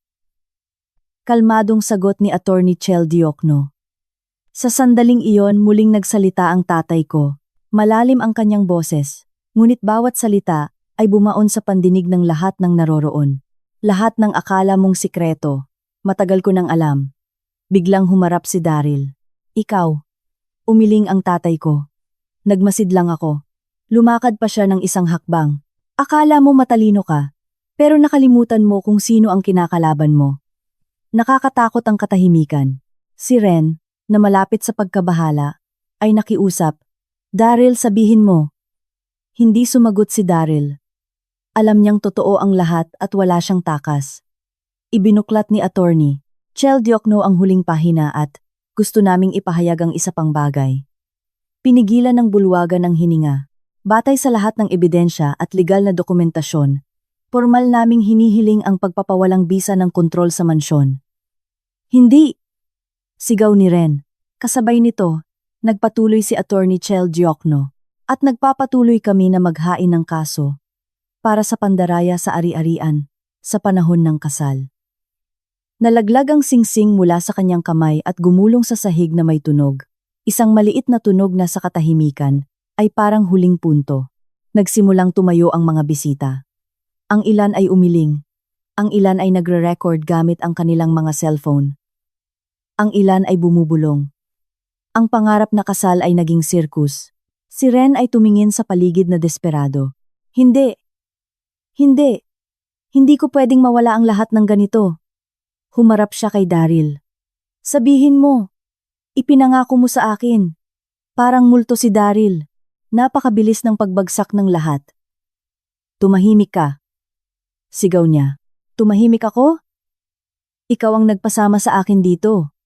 Kalmadong sagot ni Attorney Chel Diokno. Sa sandaling iyon muling nagsalita ang tatay ko. Malalim ang kanyang boses, ngunit bawat salita ay bumaon sa pandinig ng lahat ng naroroon. Lahat ng akala mong sikreto, matagal ko nang alam. Biglang humarap si Daryl. Ikaw. Umiling ang tatay ko. Nagmasid lang ako. Lumakad pa siya ng isang hakbang. Akala mo matalino ka. Pero nakalimutan mo kung sino ang kinakalaban mo. Nakakatakot ang katahimikan. Si Ren, na malapit sa pagkabahala, ay nakiusap. Daryl, sabihin mo. Hindi sumagot si Daryl. Alam niyang totoo ang lahat at wala siyang takas. Ibinuklat ni Attorney Chel Diokno ang huling pahina at gusto naming ipahayag ang isa pang bagay. Pinigilan ng bulwagan ang hininga. Batay sa lahat ng ebidensya at legal na dokumentasyon, formal naming hinihiling ang pagpapawalang bisa ng kontrol sa mansyon. Hindi! Sigaw ni Ren. Kasabay nito, nagpatuloy si Attorney Chel Diokno at nagpapatuloy kami na maghain ng kaso para sa pandaraya sa ari-arian sa panahon ng kasal. Nalaglag ang singsing mula sa kanyang kamay at gumulong sa sahig na may tunog. Isang maliit na tunog na sa katahimikan ay parang huling punto. Nagsimulang tumayo ang mga bisita. Ang ilan ay umiling. Ang ilan ay nagre-record gamit ang kanilang mga cellphone. Ang ilan ay bumubulong. Ang pangarap na kasal ay naging sirkus. Si Ren ay tumingin sa paligid na desperado. Hindi. Hindi. Hindi ko pwedeng mawala ang lahat ng ganito. Humarap siya kay Daryl. Sabihin mo. Ipinangako mo sa akin. Parang multo si Daryl. Napakabilis ng pagbagsak ng lahat. Tumahimik ka. Sigaw niya. Tumahimik ako? Ikaw ang nagpasama sa akin dito.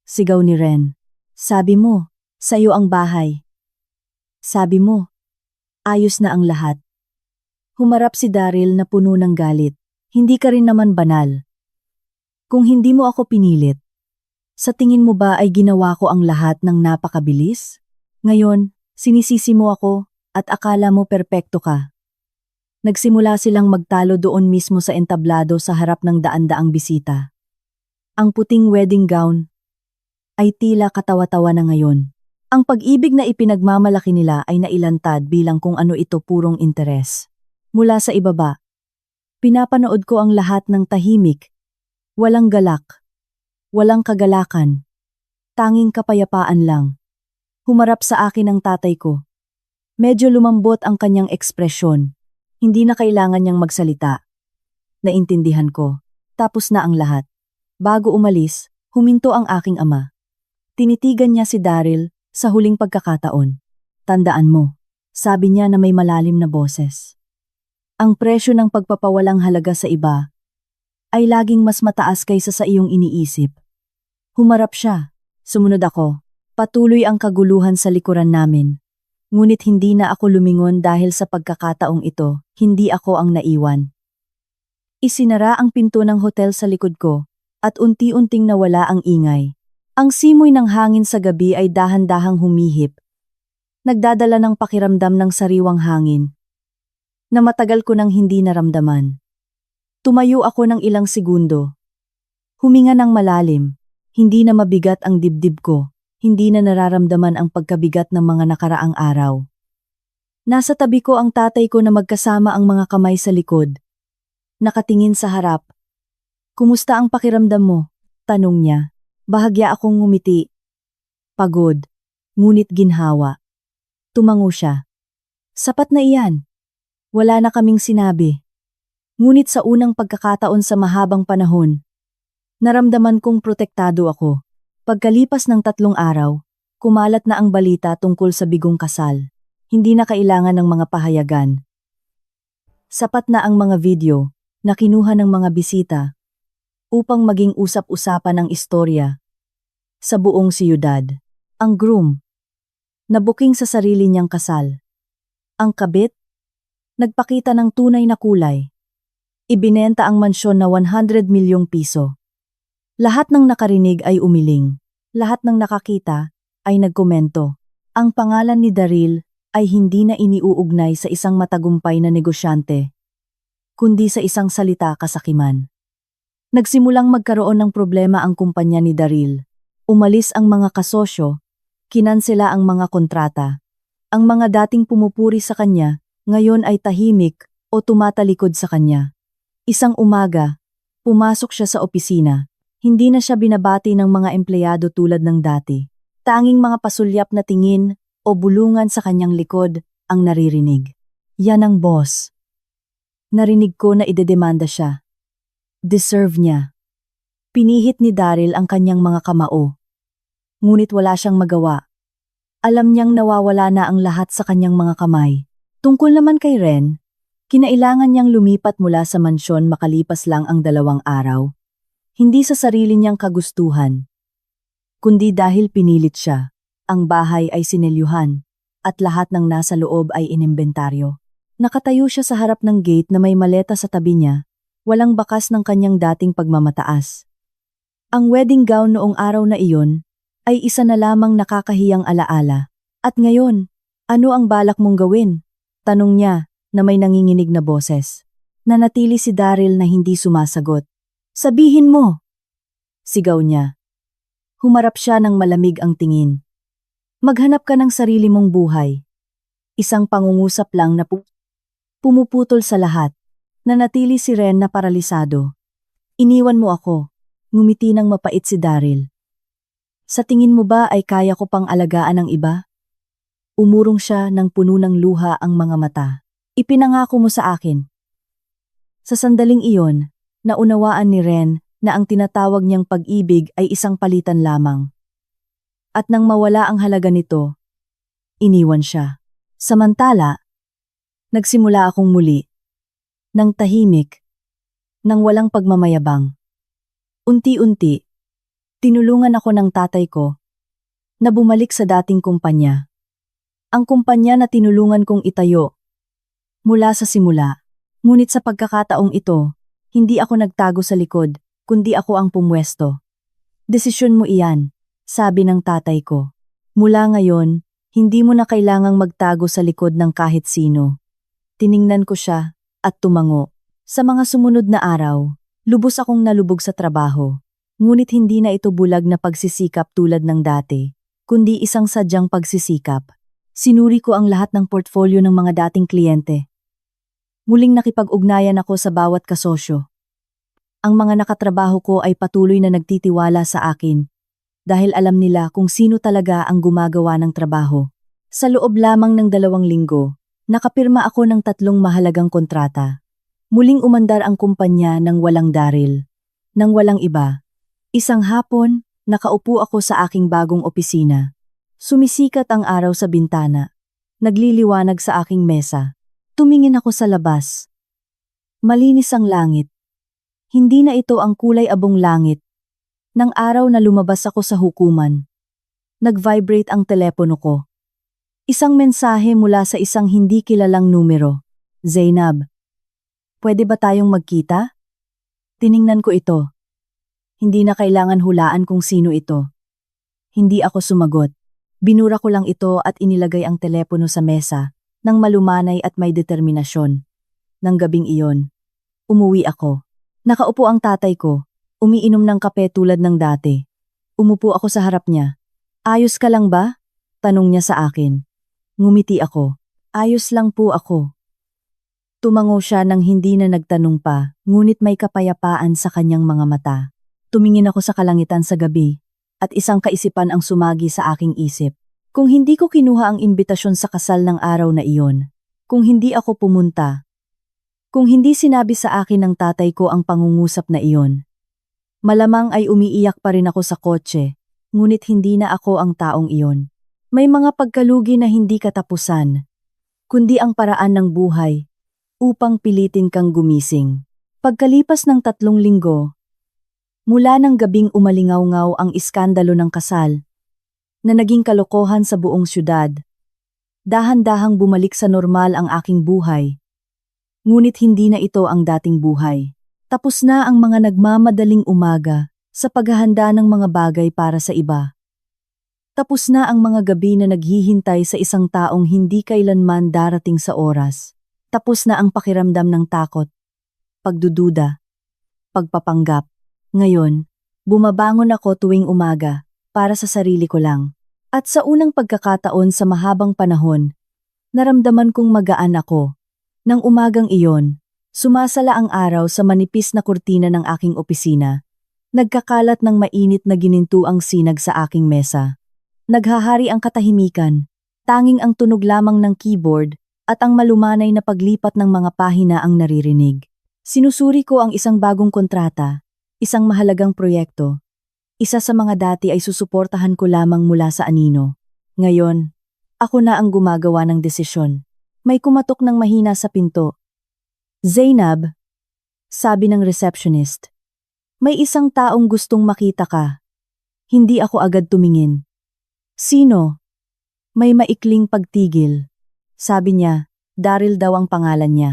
Sigaw ni Ren. Sabi mo, sa'yo ang bahay. Sabi mo, ayos na ang lahat. Humarap si Daryl na puno ng galit. Hindi ka rin naman banal. Kung hindi mo ako pinilit, sa tingin mo ba ay ginawa ko ang lahat ng napakabilis? Ngayon, sinisisi mo ako at akala mo perpekto ka. Nagsimula silang magtalo doon mismo sa entablado sa harap ng daan-daang bisita. Ang puting wedding gown ay tila katawa-tawa na ngayon. Ang pag-ibig na ipinagmamalaki nila ay nailantad bilang kung ano ito purong interes. Mula sa ibaba, pinapanood ko ang lahat ng tahimik, walang galak, walang kagalakan, tanging kapayapaan lang. Humarap sa akin ang tatay ko. Medyo lumambot ang kanyang ekspresyon. Hindi na kailangan niyang magsalita. Naintindihan ko. Tapos na ang lahat. Bago umalis, huminto ang aking ama. Tinitigan niya si Daryl sa huling pagkakataon. Tandaan mo, sabi niya na may malalim na boses. Ang presyo ng pagpapawalang halaga sa iba ay laging mas mataas kaysa sa iyong iniisip. Humarap siya. Sumunod ako. Patuloy ang kaguluhan sa likuran namin. Ngunit hindi na ako lumingon dahil sa pagkakataong ito, hindi ako ang naiwan. Isinara ang pinto ng hotel sa likod ko at unti-unting nawala ang ingay. Ang simoy ng hangin sa gabi ay dahan-dahang humihip. Nagdadala ng pakiramdam ng sariwang hangin na matagal ko nang hindi naramdaman. Tumayo ako ng ilang segundo. Huminga ng malalim. Hindi na mabigat ang dibdib ko. Hindi na nararamdaman ang pagkabigat ng mga nakaraang araw. Nasa tabi ko ang tatay ko na magkasama ang mga kamay sa likod. Nakatingin sa harap. Kumusta ang pakiramdam mo? Tanong niya. Bahagya akong ngumiti. Pagod, ngunit ginhawa. Tumango siya. Sapat na iyan. Wala na kaming sinabi. Ngunit sa unang pagkakataon sa mahabang panahon, naramdaman kong protektado ako. Pagkalipas ng 3 araw, kumalat na ang balita tungkol sa bigong kasal. Hindi na kailangan ng mga pahayagan. Sapat na ang mga video na kinuha ng mga bisita upang maging usap-usapan ang istorya. Sa buong siyudad, ang groom, nabuking sa sarili niyang kasal. Ang kabit, nagpakita ng tunay na kulay. Ibinenta ang mansyon na 100 milyong piso. Lahat ng nakarinig ay umiling. Lahat ng nakakita ay nagkomento. Ang pangalan ni Daryl ay hindi na iniuugnay sa isang matagumpay na negosyante, kundi sa isang salita kasakiman. Nagsimulang magkaroon ng problema ang kumpanya ni Daryl. Umalis ang mga kasosyo, kinansela ang mga kontrata. Ang mga dating pumupuri sa kanya, ngayon ay tahimik o tumatalikod sa kanya. Isang umaga, pumasok siya sa opisina. Hindi na siya binabati ng mga empleyado tulad ng dati. Tanging mga pasulyap na tingin o bulungan sa kanyang likod ang naririnig. Yan ang boss. Narinig ko na idedemanda siya. Deserve niya. Pinihit ni Daryl ang kanyang mga kamao. Ngunit wala siyang magawa. Alam niyang nawawala na ang lahat sa kanyang mga kamay. Tungkol naman kay Ren, kinailangan niyang lumipat mula sa mansyon makalipas lang ang 2 araw. Hindi sa sarili niyang kagustuhan, kundi dahil pinilit siya. Ang bahay ay sinelyuhan, at lahat ng nasa loob ay inimbentaryo. Nakatayo siya sa harap ng gate na may maleta sa tabi niya, walang bakas ng kanyang dating pagmamataas. Ang wedding gown noong araw na iyon ay isa na lamang nakakahiyang alaala. At ngayon, ano ang balak mong gawin? Tanong niya na may nanginginig na boses. Nanatili si Daryl na hindi sumasagot. Sabihin mo! Sigaw niya. Humarap siya ng malamig ang tingin. Maghanap ka ng sarili mong buhay. Isang pangungusap lang na pumuputol sa lahat. Nanatili si Ren na paralisado. Iniwan mo ako. Ngumiti ng mapait si Daryl. Sa tingin mo ba ay kaya ko pang alagaan ng iba? Umurong siya ng puno ng luha ang mga mata. Ipinangako mo sa akin. Sa sandaling iyon, naunawaan ni Ren na ang tinatawag niyang pag-ibig ay isang palitan lamang. At nang mawala ang halaga nito, iniwan siya. Samantala, nagsimula akong muli. Nang tahimik, nang walang pagmamayabang. Unti-unti, tinulungan ako ng tatay ko na bumalik sa dating kumpanya. Ang kumpanya na tinulungan kong itayo mula sa simula. Ngunit sa pagkakataong ito, hindi ako nagtago sa likod, kundi ako ang pumwesto. Desisyon mo iyan, sabi ng tatay ko. Mula ngayon, Hindi mo na kailangang magtago sa likod ng kahit sino. Tiningnan ko siya at tumango. Sa mga sumunod na araw, lubos akong nalubog sa trabaho. Ngunit hindi na ito bulag na pagsisikap tulad ng dati, kundi isang sadyang pagsisikap. Sinuri ko ang lahat ng portfolio ng mga dating kliyente. Muling nakipag-ugnayan ako sa bawat kasosyo. Ang mga nakatrabaho ko ay patuloy na nagtitiwala sa akin dahil alam nila kung sino talaga ang gumagawa ng trabaho. Sa loob lamang ng 2 linggo, nakapirma ako ng 3 mahalagang kontrata. Muling umandar ang kumpanya ng walang daril, ng walang iba. Isang hapon, nakaupo ako sa aking bagong opisina. Sumisikat ang araw sa bintana. Nagliliwanag sa aking mesa. Tumingin ako sa labas. Malinis ang langit. Hindi na ito ang kulay abong langit. Nang araw na lumabas ako sa hukuman, nag-vibrate ang telepono ko. Isang mensahe mula sa isang hindi kilalang numero. Zainab, pwede ba tayong magkita? Tiningnan ko ito. Hindi na kailangan hulaan kung sino ito. Hindi ako sumagot. Binura ko lang ito at inilagay ang telepono sa mesa, nang malumanay at may determinasyon. Nang gabing iyon, umuwi ako. Nakaupo ang tatay ko, umiinom ng kape tulad ng dati. Umupo ako sa harap niya. Ayos ka lang ba? Tanong niya sa akin. Ngumiti ako. Ayos lang po ako. Tumango siya nang hindi na nagtanong pa, ngunit may kapayapaan sa kanyang mga mata. Tumingin ako sa kalangitan sa gabi, at isang kaisipan ang sumagi sa aking isip. Kung hindi ko kinuha ang imbitasyon sa kasal ng araw na iyon, kung hindi ako pumunta, kung hindi sinabi sa akin ng tatay ko ang pangungusap na iyon, malamang ay umiiyak pa rin ako sa kotse, ngunit hindi na ako ang taong iyon. May mga pagkalugi na hindi katapusan, kundi ang paraan ng buhay upang pilitin kang gumising. Pagkalipas ng 3 linggo, mula ng gabing umalingaw-ngaw ang iskandalo ng kasal, na naging kalokohan sa buong syudad, dahan-dahang bumalik sa normal ang aking buhay. Ngunit hindi na ito ang dating buhay. Tapos na ang mga nagmamadaling umaga sa paghahanda ng mga bagay para sa iba. Tapos na ang mga gabi na naghihintay sa isang taong hindi kailanman darating sa oras. Tapos na ang pakiramdam ng takot, pagdududa, pagpapanggap. Ngayon, bumabangon ako tuwing umaga para sa sarili ko lang. At sa unang pagkakataon sa mahabang panahon, naramdaman kong magaan ako. Nang umagang iyon, sumasala ang araw sa manipis na kurtina ng aking opisina. Nagkakalat ng mainit na ginintuang sinag sa aking mesa. Naghahari ang katahimikan, tanging ang tunog lamang ng keyboard at ang malumanay na paglipat ng mga pahina ang naririnig. Sinusuri ko ang isang bagong kontrata, isang mahalagang proyekto. Isa sa mga dati ay susuportahan ko lamang mula sa anino. Ngayon, ako na ang gumagawa ng desisyon. May kumatok ng mahina sa pinto. Zainab, sabi ng receptionist. May isang taong gustong makita ka. Hindi ako agad tumingin. Sino? May maikling pagtigil. Sabi niya, Daryl daw ang pangalan niya.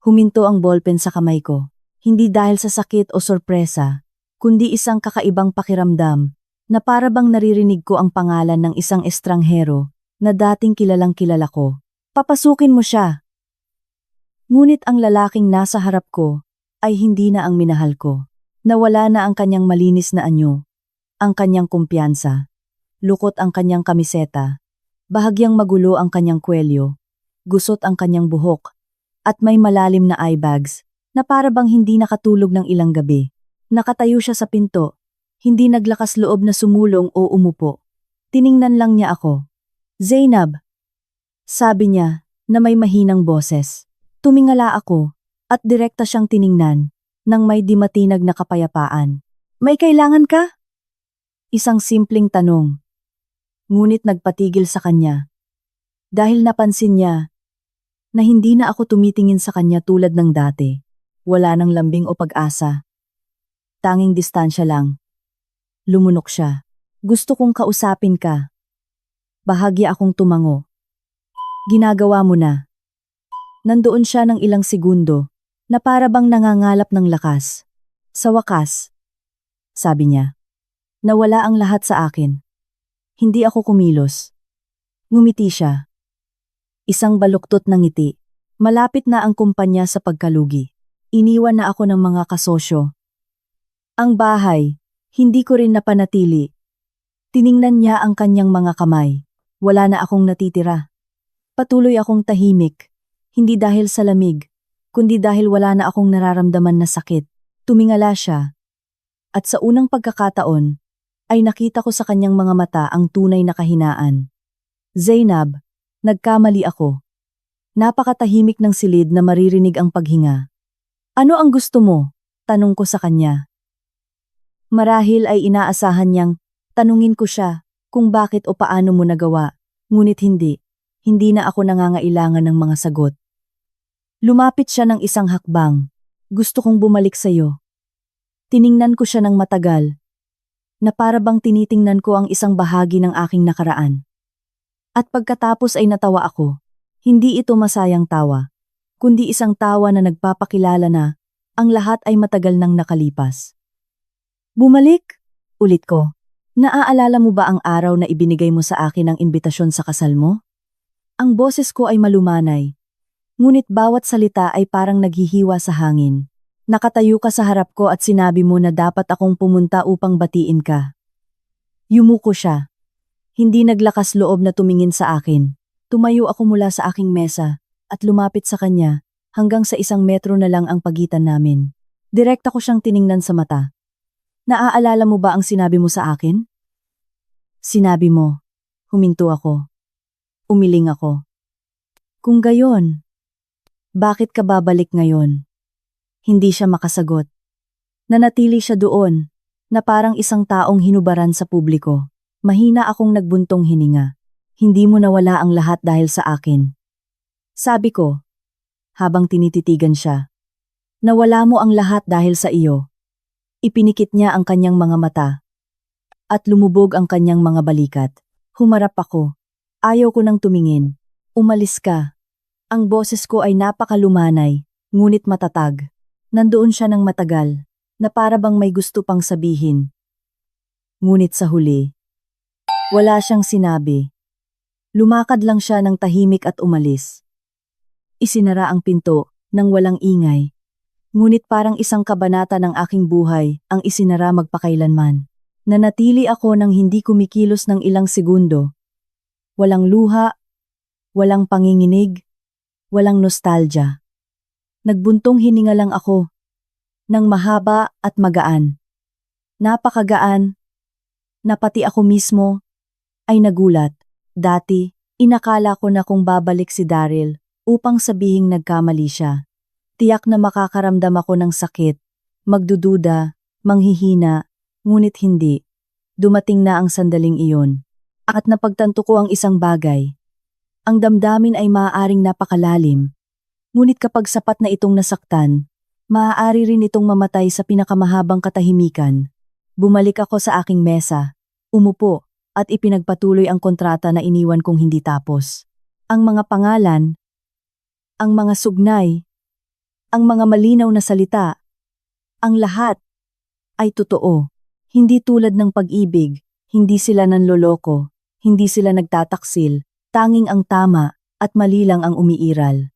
Huminto ang ballpen sa kamay ko. Hindi dahil sa sakit o sorpresa, kundi isang kakaibang pakiramdam na para bang naririnig ko ang pangalan ng isang estranghero na dating kilalang kilala ko. Papasukin mo siya. Ngunit ang lalaking nasa harap ko ay hindi na ang minahal ko. Nawala na ang kanyang malinis na anyo, ang kanyang kumpiyansa, lukot ang kanyang kamiseta, bahagyang magulo ang kanyang kwelyo, gusot ang kanyang buhok, at may malalim na eyebags na para bang hindi nakatulog ng ilang gabi. Nakatayo siya sa pinto, hindi naglakas loob na sumulong o umupo. Tiningnan lang niya ako. Zainab, sabi niya na may mahinang boses. Tumingala ako at direkta siyang tiningnan nang may di matinag na kapayapaan. May kailangan ka? Isang simpleng tanong. Ngunit nagpatigil sa kanya. Dahil napansin niya na hindi na ako tumitingin sa kanya tulad ng dati. Wala nang lambing o pag-asa. Tanging distansya lang. Lumunok siya. Gusto kong kausapin ka. Bahagya akong tumango. Ginagawa mo na. Nandoon siya ng ilang segundo na para bang nangangalap ng lakas. Sa wakas, sabi niya, nawala ang lahat sa akin. Hindi ako kumilos. Ngumiti siya. Isang baluktot ng ngiti. Malapit na ang kumpanya sa pagkalugi. Iniwan na ako ng mga kasosyo. Ang bahay, hindi ko rin napanatili. Tiningnan niya ang kanyang mga kamay. Wala na akong natitira. Patuloy akong tahimik. Hindi dahil sa lamig, kundi dahil wala na akong nararamdaman na sakit. Tumingala siya. At sa unang pagkakataon, ay nakita ko sa kanyang mga mata ang tunay na kahinaan. Zainab, nagkamali ako. Napakatahimik ng silid na maririnig ang paghinga. Ano ang gusto mo? Tanong ko sa kanya. Marahil ay inaasahan niyang tanungin ko siya kung bakit o paano mo nagawa, ngunit hindi. Hindi na ako nangangailangan ng mga sagot. Lumapit siya ng isang hakbang. Gusto kong bumalik sa'yo. Tiningnan ko siya ng matagal, na para bang tinitingnan ko ang isang bahagi ng aking nakaraan. At pagkatapos ay natawa ako. Hindi ito masayang tawa, kundi isang tawa na nagpapakilala na ang lahat ay matagal nang nakalipas. Bumalik? Ulit ko. Naaalala mo ba ang araw na ibinigay mo sa akin ang imbitasyon sa kasal mo? Ang boses ko ay malumanay, ngunit bawat salita ay parang naghihiwa sa hangin. Nakatayo ka sa harap ko at sinabi mo na dapat akong pumunta upang batiin ka. Yumuko siya. Hindi naglakas loob na tumingin sa akin. Tumayo ako mula sa aking mesa at lumapit sa kanya hanggang sa 1 metro na lang ang pagitan namin. Direkta ko siyang tiningnan sa mata. Naaalala mo ba ang sinabi mo sa akin? Sinabi mo. Huminto ako. Umiling ako. Kung gayon, bakit ka babalik ngayon? Hindi siya makasagot. Nanatili siya doon, na parang isang taong hinubaran sa publiko. Mahina akong nagbuntong hininga. Hindi mo nawala ang lahat dahil sa akin. Sabi ko, habang tinititigan siya. Nawala mo ang lahat dahil sa iyo. Ipinikit niya ang kanyang mga mata. At lumubog ang kanyang mga balikat. Humarap ako. Ayaw ko nang tumingin. Umalis ka. Ang boses ko ay napakalumanay, ngunit matatag. Nandoon siya ng matagal, na para bang may gusto pang sabihin. Ngunit sa huli, wala siyang sinabi. Lumakad lang siya ng tahimik at umalis. Isinara ang pinto nang walang ingay. Ngunit parang isang kabanata ng aking buhay ang isinara magpakailanman. Nanatili ako nang hindi kumikilos ng ilang segundo. Walang luha, walang panginginig, walang nostalgia. Nagbuntong hininga lang ako, nang mahaba at magaan. Napakagaan, na pati ako mismo ay nagulat. Dati, inakala ko na kung babalik si Daryl upang sabihing nagkamali siya. Tiyak na makakaramdam ako ng sakit, magdududa, manghihina, ngunit hindi. Dumating na ang sandaling iyon. At napagtanto ko ang isang bagay. Ang damdamin ay maaaring napakalalim. Ngunit kapag sapat na itong nasaktan, maaari rin itong mamatay sa pinakamahabang katahimikan. Bumalik ako sa aking mesa, umupo, at ipinagpatuloy ang kontrata na iniwan kong hindi tapos. Ang mga pangalan, ang mga sugnay, ang mga malinaw na salita, ang lahat ay totoo. Hindi tulad ng pag-ibig, hindi sila nanloloko. Hindi sila nagtataksil, tanging ang tama at mali lang ang umiiral.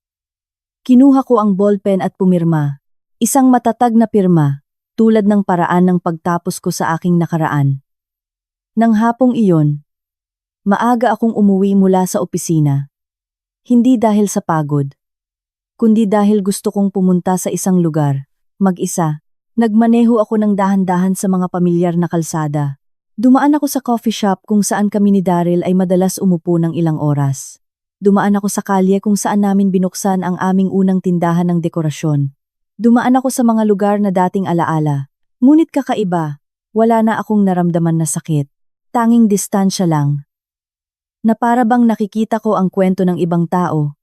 Kinuha ko ang ballpen at pumirma. Isang matatag na pirma, tulad ng paraan ng pagtapos ko sa aking nakaraan. Nang hapong iyon, maaga akong umuwi mula sa opisina. Hindi dahil sa pagod, kundi dahil gusto kong pumunta sa isang lugar, mag-isa. Nagmaneho ako ng dahan-dahan sa mga pamilyar na kalsada. Dumaan ako sa coffee shop kung saan kami ni Daryl ay madalas umupo ng ilang oras. Dumaan ako sa kalye kung saan namin binuksan ang aming unang tindahan ng dekorasyon. Dumaan ako sa mga lugar na dating alaala. Ngunit kakaiba, wala na akong naramdaman na sakit. Tanging distansya lang. Na para bang nakikita ko ang kwento ng ibang tao.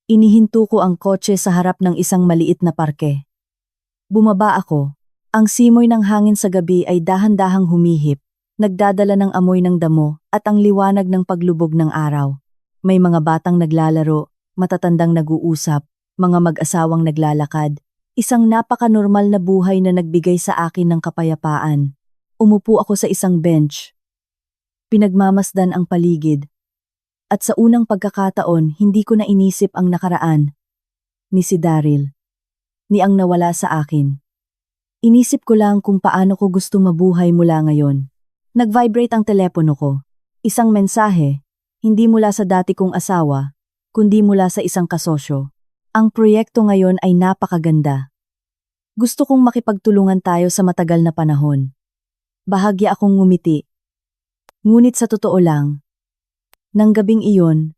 Inihinto ko ang kotse sa harap ng isang maliit na parke. Bumaba ako. Ang simoy ng hangin sa gabi ay dahan-dahang humihip. Nagdadala ng amoy ng damo at ang liwanag ng paglubog ng araw. May mga batang naglalaro, matatandang nag-uusap, mga mag-asawang naglalakad. Isang napaka-normal na buhay na nagbigay sa akin ng kapayapaan. Umupo ako sa isang bench. Pinagmamasdan ang paligid. At sa unang pagkakataon, hindi ko na inisip ang nakaraan. Ni si Daryl. Ni ang nawala sa akin. Inisip ko lang kung paano ko gusto mabuhay mula ngayon. Nag-vibrate ang telepono ko. Isang mensahe, hindi mula sa dati kong asawa, kundi mula sa isang kasosyo. Ang proyekto ngayon ay napakaganda. Gusto kong makipagtulungan tayo sa matagal na panahon. Bahagya akong ngumiti. Ngunit sa totoo lang, nang gabing iyon,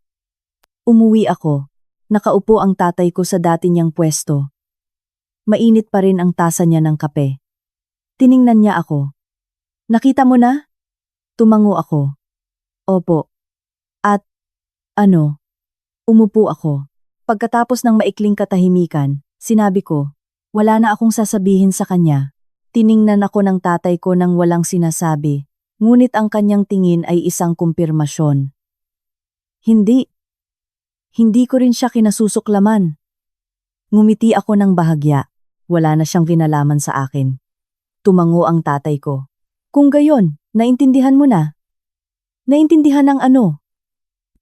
umuwi ako. Nakaupo ang tatay ko sa dati niyang pwesto. Mainit pa rin ang tasa niya ng kape. Tiningnan niya ako. Nakita mo na? Tumango ako. Opo. At, umupo ako. Pagkatapos ng maikling katahimikan, sinabi ko, wala na akong sasabihin sa kanya. Tiningnan ako ng tatay ko nang walang sinasabi, ngunit ang kanyang tingin ay isang kumpirmasyon. Hindi ko rin siya kinasusuklaman. Ngumiti ako ng bahagya. Wala na siyang kinalaman sa akin. Tumango ang tatay ko. Kung gayon, naintindihan mo na? Naintindihan ng ano?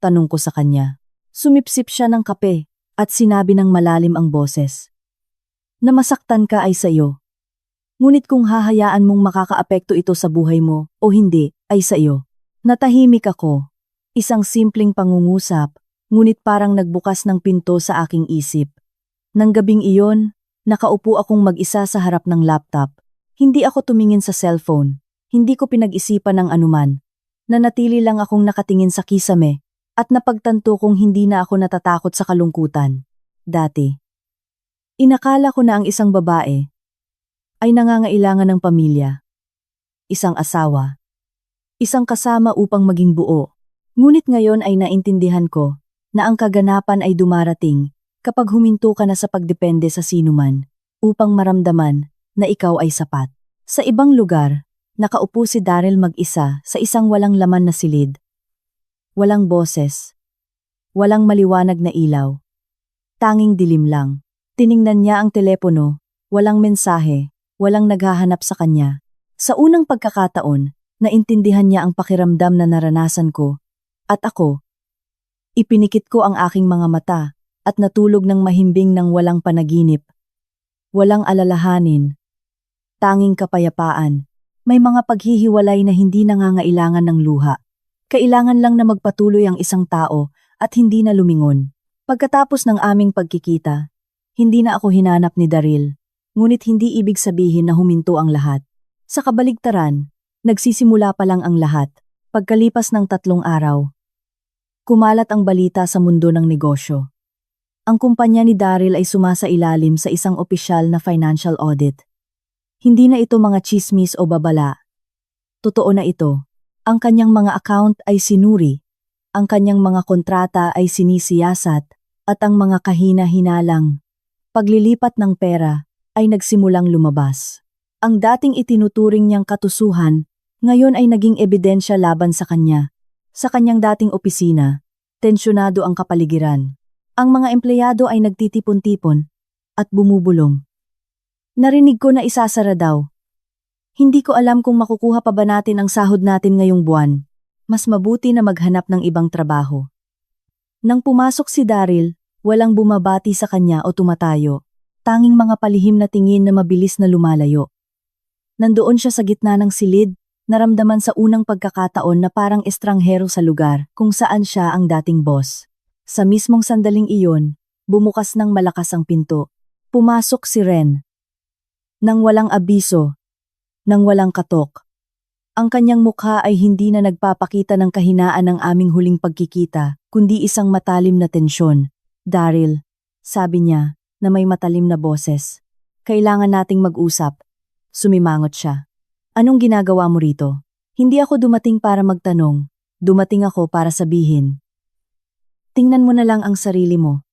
Tanong ko sa kanya. Sumipsip siya ng kape at sinabi ng malalim ang boses. Na masaktan ka ay sa iyo. Ngunit kung hahayaan mong makakaapekto ito sa buhay mo o hindi, ay sa iyo. Natahimik ako. Isang simpleng pangungusap, ngunit parang nagbukas ng pinto sa aking isip. Nang gabing iyon, nakaupo akong mag-isa sa harap ng laptop. Hindi ako tumingin sa cellphone. Hindi ko pinag-isipan ng anuman. Nanatili lang akong nakatingin sa kisame at napagtanto kong hindi na ako natatakot sa kalungkutan. Dati. Inakala ko na ang isang babae ay nangangailangan ng pamilya, isang asawa, isang kasama upang maging buo. Ngunit ngayon ay naintindihan ko na ang kaganapan ay dumarating kapag huminto ka na sa pagdepende sa sinuman upang maramdaman na ikaw ay sapat. Sa ibang lugar, nakaupo si Daryl mag-isa sa isang walang laman na silid. Walang boses. Walang maliwanag na ilaw. Tanging dilim lang. Tiningnan niya ang telepono, walang mensahe, walang naghahanap sa kanya. Sa unang pagkakataon, naintindihan niya ang pakiramdam na naranasan ko. At ako, ipinikit ko ang aking mga mata at natulog ng mahimbing ng walang panaginip. Walang alalahanin. Tanging kapayapaan. May mga paghihiwalay na hindi nangangailangan ng luha. Kailangan lang na magpatuloy ang isang tao at hindi na lumingon. Pagkatapos ng aming pagkikita, hindi na ako hinanap ni Daryl. Ngunit hindi ibig sabihin na huminto ang lahat. Sa kabaligtaran, nagsisimula pa lang ang lahat. Pagkalipas ng 3 araw, kumalat ang balita sa mundo ng negosyo. Ang kumpanya ni Daryl ay sumasailalim sa isang opisyal na financial audit. Hindi na ito mga chismis o babala. Totoo na ito. Ang kanyang mga account ay sinuri, ang kanyang mga kontrata ay sinisiyasat, at ang mga kahina-hinalang paglilipat ng pera ay nagsimulang lumabas. Ang dating itinuturing niyang katusuhan, ngayon ay naging ebidensya laban sa kanya. Sa kanyang dating opisina, tensyonado ang kapaligiran. Ang mga empleyado ay nagtitipon-tipon at bumubulong. Narinig ko na isasara daw. Hindi ko alam kung makukuha pa ba natin ang sahod natin ngayong buwan. Mas mabuti na maghanap ng ibang trabaho. Nang pumasok si Daryl, walang bumabati sa kanya o tumatayo. Tanging mga palihim na tingin na mabilis na lumalayo. Nandoon siya sa gitna ng silid, naramdaman sa unang pagkakataon na parang estranghero sa lugar kung saan siya ang dating boss. Sa mismong sandaling iyon, bumukas ng malakas ang pinto. Pumasok si Ren. Nang walang abiso, nang walang katok. Ang kanyang mukha ay hindi na nagpapakita ng kahinaan ng aming huling pagkikita, kundi isang matalim na tensyon. Daryl, sabi niya na may matalim na boses. Kailangan nating mag-usap. Sumimangot siya. Anong ginagawa mo rito? Hindi ako dumating para magtanong. Dumating ako para sabihin. Tingnan mo na lang ang sarili mo.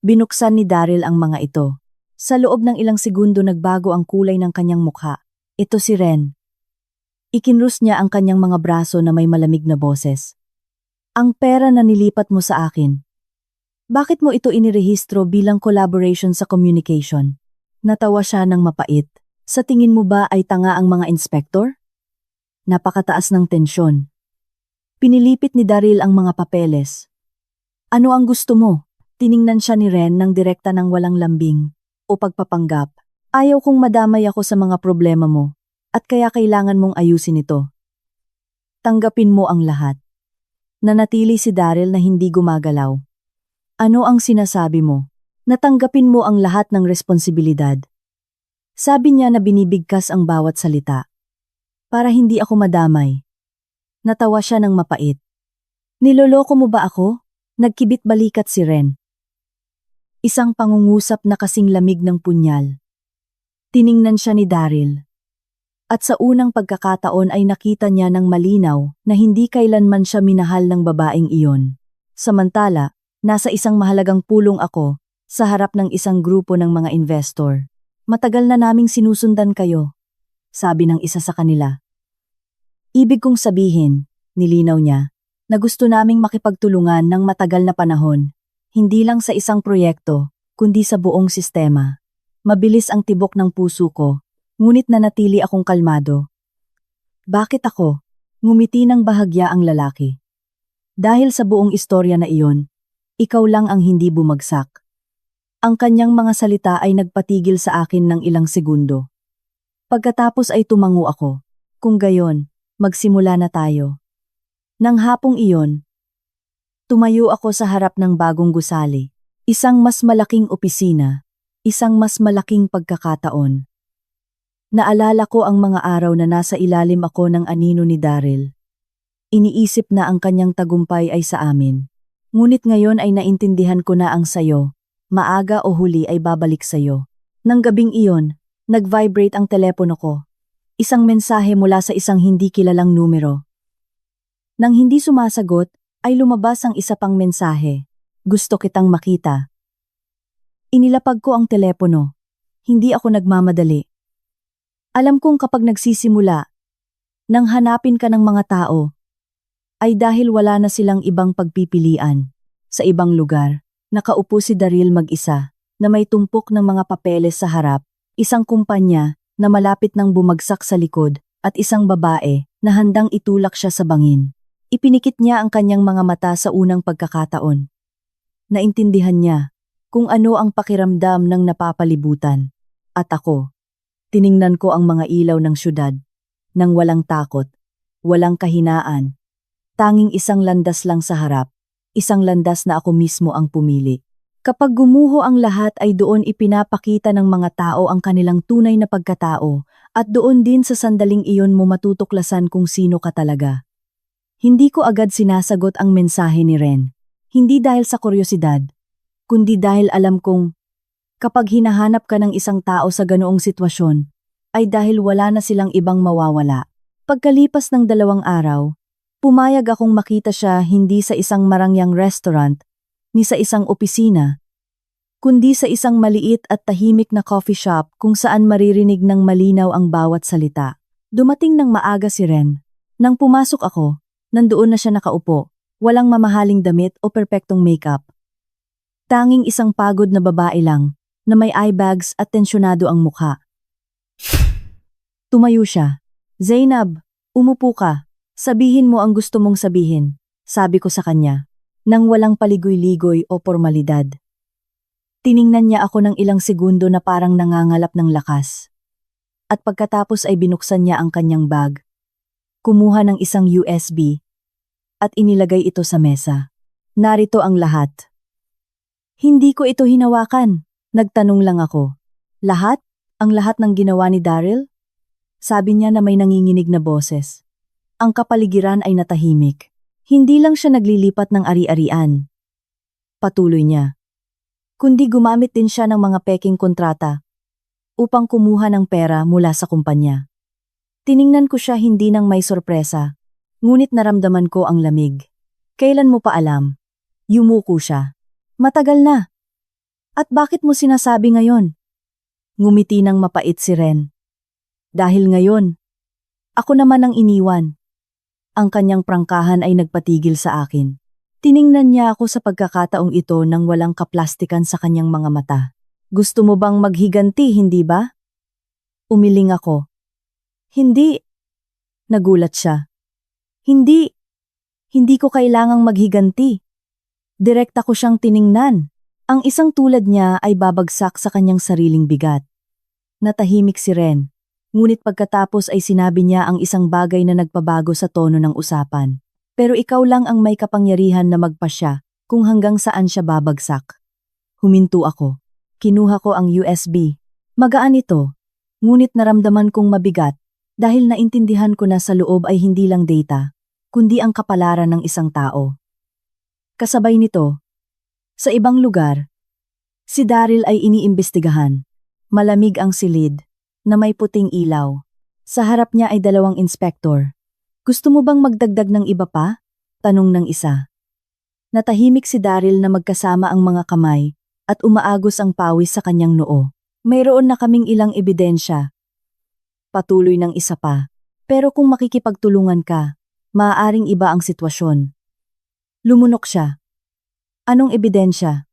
Binuksan ni Daryl ang mga ito. Sa loob ng ilang segundo nagbago ang kulay ng kanyang mukha. Ito si Ren. Ikinrus niya ang kanyang mga braso na may malamig na boses. Ang pera na nilipat mo sa akin. Bakit mo ito inirehistro bilang collaboration sa communication? Natawa siya ng mapait. Sa tingin mo ba ay tanga ang mga inspektor? Napakataas ng tensyon. Pinilipit ni Daryl ang mga papeles. Ano ang gusto mo? Tiningnan siya ni Ren ng direkta ng walang lambing o pagpapanggap. Ayaw kong madamay ako sa mga problema mo at kaya kailangan mong ayusin ito. Tanggapin mo ang lahat. Nanatili si Daryl na hindi gumagalaw. Ano ang sinasabi mo? Natanggapin mo ang lahat ng responsibilidad. Sabi niya na binibigkas ang bawat salita. Para hindi ako madamay. Natawa siya ng mapait. Niloloko mo ba ako? Nagkibit balikat si Ren. Isang pangungusap na kasing lamig ng punyal. Tiningnan siya ni Daryl. At sa unang pagkakataon ay nakita niya ng malinaw na hindi kailanman siya minahal ng babaeng iyon. Samantala, nasa isang mahalagang pulong ako sa harap ng isang grupo ng mga investor. Matagal na naming sinusundan kayo, sabi ng isa sa kanila. Ibig kong sabihin, nilinaw niya, na gusto naming makipagtulungan ng matagal na panahon, hindi lang sa isang proyekto, kundi sa buong sistema. Mabilis ang tibok ng puso ko, ngunit nanatili akong kalmado. Bakit ako? Ngumiti ng bahagya ang lalaki. Dahil sa buong istorya na iyon, ikaw lang ang hindi bumagsak. Ang kanyang mga salita ay nagpatigil sa akin ng ilang segundo. Pagkatapos ay tumango ako. Kung gayon, magsimula na tayo. Nang hapong iyon, tumayo ako sa harap ng bagong gusali. Isang mas malaking opisina, isang mas malaking pagkakataon. Naalala ko ang mga araw na nasa ilalim ako ng anino ni Daryl. Iniisip na ang kanyang tagumpay ay sa amin. Ngunit ngayon ay naintindihan ko na ang sayo, maaga o huli ay babalik sayo. Nang gabing iyon, nag-vibrate ang telepono ko. Isang mensahe mula sa isang hindi kilalang numero. Nang hindi sumasagot, ay lumabas ang isa pang mensahe. Gusto kitang makita. Inilapag ko ang telepono. Hindi ako nagmamadali. Alam kong kapag nagsisimula, nang hanapin ka ng mga tao, ay dahil wala na silang ibang pagpipilian. Sa ibang lugar, nakaupo si Daryl mag-isa, na may tumpok ng mga papeles sa harap, isang kumpanya na malapit nang bumagsak sa likod, at isang babae na handang itulak siya sa bangin. Ipinikit niya ang kanyang mga mata sa unang pagkakataon. Naintindihan niya kung ano ang pakiramdam ng napapalibutan. At ako, tiningnan ko ang mga ilaw ng syudad, nang walang takot, walang kahinaan. Tanging isang landas lang sa harap, isang landas na ako mismo ang pumili. Kapag gumuho ang lahat ay doon ipinapakita ng mga tao ang kanilang tunay na pagkatao, at doon din sa sandaling iyon mo matutuklasan kung sino ka talaga. Hindi ko agad sinasagot ang mensahe ni Ren. Hindi dahil sa kuryosidad, kundi dahil alam kong kapag hinahanap ka ng isang tao sa ganoong sitwasyon, ay dahil wala na silang ibang mawawala. Pagkalipas ng 2 araw, pumayag akong makita siya hindi sa isang marangyang restaurant, ni sa isang opisina, kundi sa isang maliit at tahimik na coffee shop kung saan maririnig ng malinaw ang bawat salita. Dumating ng maaga si Ren. Nang pumasok ako, nandoon na siya nakaupo, walang mamahaling damit o perpektong makeup. Tanging isang pagod na babae lang, na may eye bags at tensyonado ang mukha. Tumayo siya. Zainab, umupo ka. Sabihin mo ang gusto mong sabihin, sabi ko sa kanya, nang walang paligoy-ligoy o formalidad. Tiningnan niya ako ng ilang segundo na parang nangangalap ng lakas. At pagkatapos ay binuksan niya ang kanyang bag. Kumuha ng isang USB at inilagay ito sa mesa. Narito ang lahat. Hindi ko ito hinawakan. Nagtanong lang ako. Lahat? Ang lahat ng ginawa ni Daryl? Sabi niya na may nanginginig na boses. Ang kapaligiran ay natahimik. Hindi lang siya naglilipat ng ari-arian. Patuloy niya. Kundi gumamit din siya ng mga peking kontrata upang kumuha ng pera mula sa kumpanya. Tiningnan ko siya hindi nang may sorpresa, ngunit naramdaman ko ang lamig. Kailan mo pa alam? Yumuko siya. Matagal na. At bakit mo sinasabi ngayon? Ngumiti ng mapait si Ren. Dahil ngayon, ako naman ang iniwan. Ang kanyang prangkahan ay nagpatigil sa akin. Tiningnan niya ako sa pagkakataong ito nang walang kaplastikan sa kanyang mga mata. Gusto mo bang maghiganti, hindi ba? Umiling ako. Hindi. Nagulat siya. Hindi. Hindi ko kailangang maghiganti. Direkta ko siyang tiningnan. Ang isang tulad niya ay babagsak sa kanyang sariling bigat. Natahimik si Ren. Ngunit pagkatapos ay sinabi niya ang isang bagay na nagpabago sa tono ng usapan. Pero ikaw lang ang may kapangyarihan na magpasya kung hanggang saan siya babagsak. Huminto ako. Kinuha ko ang USB. Magaan ito. Ngunit naramdaman kong mabigat dahil naintindihan ko na sa loob ay hindi lang data, kundi ang kapalaran ng isang tao. Kasabay nito, sa ibang lugar, si Daryl ay iniimbestigahan. Malamig ang silid, na may puting ilaw. Sa harap niya ay 2 inspektor. Gusto mo bang magdagdag ng iba pa? Tanong ng isa. Natahimik si Daryl na magkasama ang mga kamay at umaagos ang pawis sa kanyang noo. Mayroon na kaming ilang ebidensya. Patuloy ng isa pa. Pero kung makikipagtulungan ka, maaaring iba ang sitwasyon. Lumunok siya. Anong ebidensya?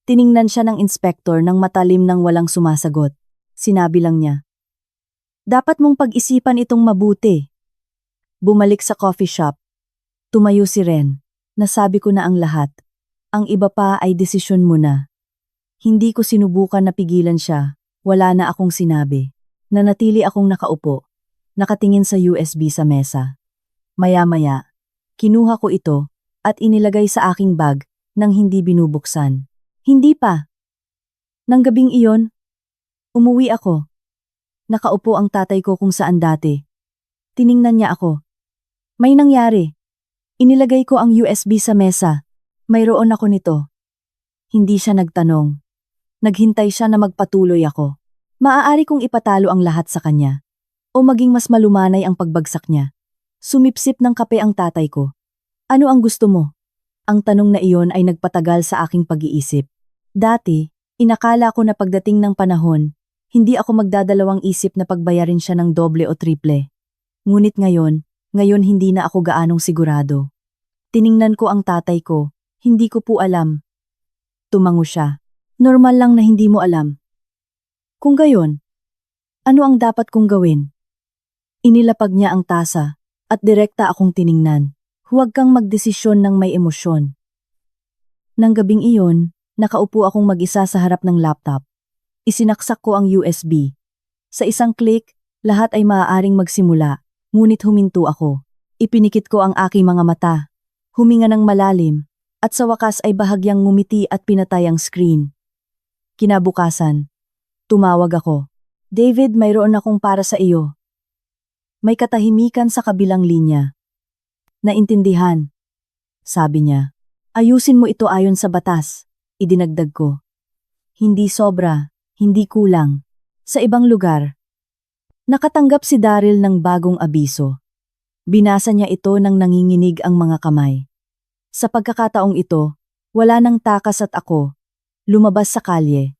Tiningnan siya ng inspektor ng matalim nang walang sumasagot. Sinabi lang niya. Dapat mong pag-isipan itong mabuti. Bumalik sa coffee shop. Tumayo si Ren. Nasabi ko na ang lahat. Ang iba pa ay desisyon mo na. Hindi ko sinubukan na pigilan siya. Wala na akong sinabi. Nanatili akong nakaupo. Nakatingin sa USB sa mesa. Maya-maya, kinuha ko ito at inilagay sa aking bag nang hindi binubuksan. Hindi pa. Nang gabing iyon, umuwi ako. Nakaupo ang tatay ko kung saan dati. Tiningnan niya ako. May nangyari. Inilagay ko ang USB sa mesa. Mayroon ako nito. Hindi siya nagtanong. Naghintay siya na magpatuloy ako. Maaari kong ipatalo ang lahat sa kanya. O maging mas malumanay ang pagbagsak niya. Sumipsip ng kape ang tatay ko. Ano ang gusto mo? Ang tanong na iyon ay nagpatagal sa aking pag-iisip. Dati, inakala ko na pagdating ng panahon, hindi ako magdadalawang isip na pagbayarin siya ng doble o triple. Ngunit ngayon hindi na ako gaanong sigurado. Tiningnan ko ang tatay ko, hindi ko po alam. Tumango siya. Normal lang na hindi mo alam. Kung gayon, ano ang dapat kong gawin? Inilapag niya ang tasa at direkta akong tiningnan. Huwag kang magdesisyon ng may emosyon. Nang gabing iyon, nakaupo akong mag-isa sa harap ng laptop. Isinaksak ko ang USB. Sa isang click, lahat ay maaaring magsimula, ngunit huminto ako. Ipinikit ko ang aking mga mata. Huminga ng malalim, at sa wakas ay bahagyang ngumiti at pinatay ang screen. Kinabukasan, tumawag ako. David, mayroon akong para sa iyo. May katahimikan sa kabilang linya. Naintindihan. Sabi niya. Ayusin mo ito ayon sa batas. Idinagdag ko. Hindi sobra, hindi kulang. Sa ibang lugar. Nakatanggap si Daryl ng bagong abiso. Binasa niya ito nang nanginginig ang mga kamay. Sa pagkakataong ito, wala nang takas at ako. Lumabas sa kalye.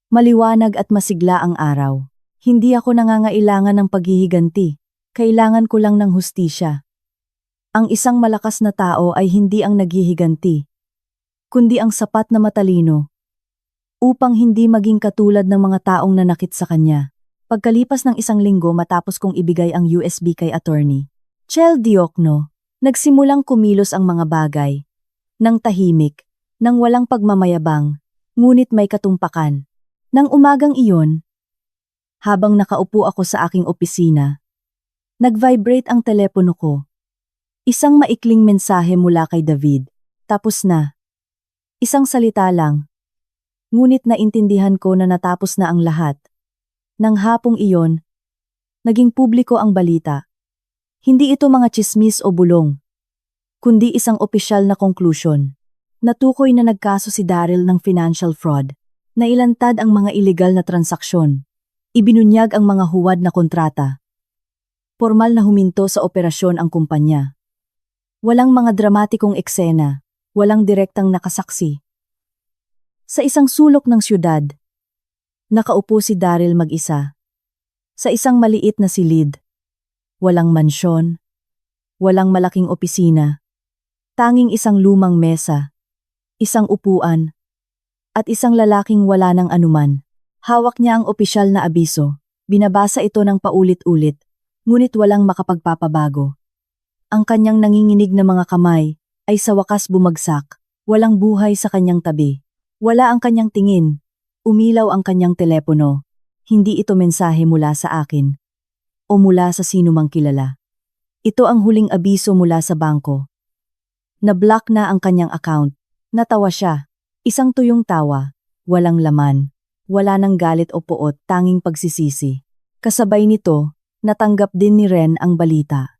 Maliwanag at masigla ang araw. Hindi ako nangangailangan ng paghihiganti. Kailangan ko lang ng hustisya. Ang isang malakas na tao ay hindi ang naghihiganti, kundi ang sapat na matalino, upang hindi maging katulad ng mga taong nanakit sa kanya. Pagkalipas ng 1 linggo matapos kong ibigay ang USB kay attorney Chel Diokno, nagsimulang kumilos ang mga bagay. Nang tahimik, nang walang pagmamayabang, ngunit may katumpakan. Nang umagang iyon, habang nakaupo ako sa aking opisina, nag-vibrate ang telepono ko. Isang maikling mensahe mula kay David. Tapos na. Isang salita lang. Ngunit naintindihan ko na natapos na ang lahat. Nang hapong iyon, naging publiko ang balita. Hindi ito mga tsismis o bulong, kundi isang opisyal na conclusion. Natukoy na nagkaso si Daryl ng financial fraud. Nailantad ang mga illegal na transaksyon. Ibinunyag ang mga huwad na kontrata. Formal na huminto sa operasyon ang kumpanya. Walang mga dramatikong eksena, walang direktang nakasaksi. Sa isang sulok ng syudad, nakaupo si Daryl mag-isa. Sa isang maliit na silid. Walang mansyon, walang malaking opisina. Tanging isang lumang mesa, isang upuan, at isang lalaking wala ng anuman. Hawak niya ang opisyal na abiso. Binabasa ito ng paulit-ulit, ngunit walang makapagpapabago. Ang kanyang nanginginig na mga kamay ay sa wakas bumagsak. Walang buhay sa kanyang tabi. Wala ang kanyang tingin. Umilaw ang kanyang telepono. Hindi ito mensahe mula sa akin o mula sa sinumang kilala. Ito ang huling abiso mula sa bangko. Na-block na ang kanyang account. Natawa siya. Isang tuyong tawa. Walang laman. Wala nang galit o poot, tanging pagsisisi. Kasabay nito, natanggap din ni Ren ang balita.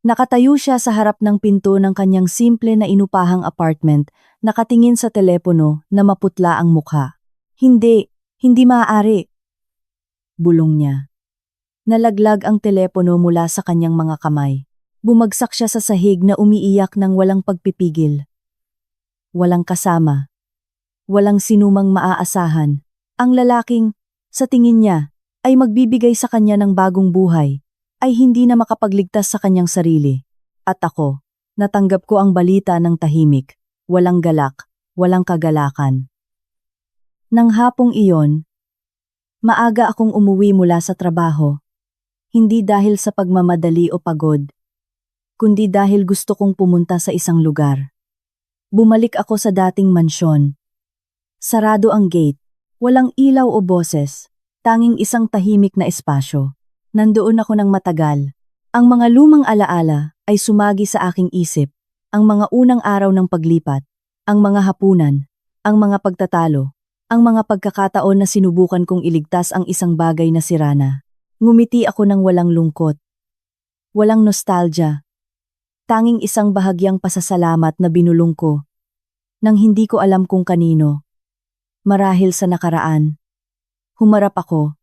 Nakatayo siya sa harap ng pinto ng kanyang simple na inupahang apartment, nakatingin sa telepono na maputla ang mukha. Hindi maaari. Bulong niya. Nalaglag ang telepono mula sa kanyang mga kamay. Bumagsak siya sa sahig na umiiyak ng walang pagpipigil. Walang kasama. Walang sinumang maaasahan. Ang lalaking, sa tingin niya, ay magbibigay sa kanya ng bagong buhay, ay hindi na makapagligtas sa kanyang sarili. At ako, natanggap ko ang balita ng tahimik, walang galak, walang kagalakan. Nang hapong iyon, maaga akong umuwi mula sa trabaho. Hindi dahil sa pagmamadali o pagod, kundi dahil gusto kong pumunta sa isang lugar. Bumalik ako sa dating mansyon. Sarado ang gate. Walang ilaw o boses, tanging isang tahimik na espasyo. Nandoon ako ng matagal. Ang mga lumang alaala ay sumagi sa aking isip. Ang mga unang araw ng paglipat, ang mga hapunan, ang mga pagtatalo, ang mga pagkakataon na sinubukan kong iligtas ang isang bagay na sira na. Ngumiti ako ng walang lungkot. Walang nostalgia. Tanging isang bahagyang pasasalamat na binulong ko. Nang hindi ko alam kung kanino. Marahil sa nakaraan. Humarap ako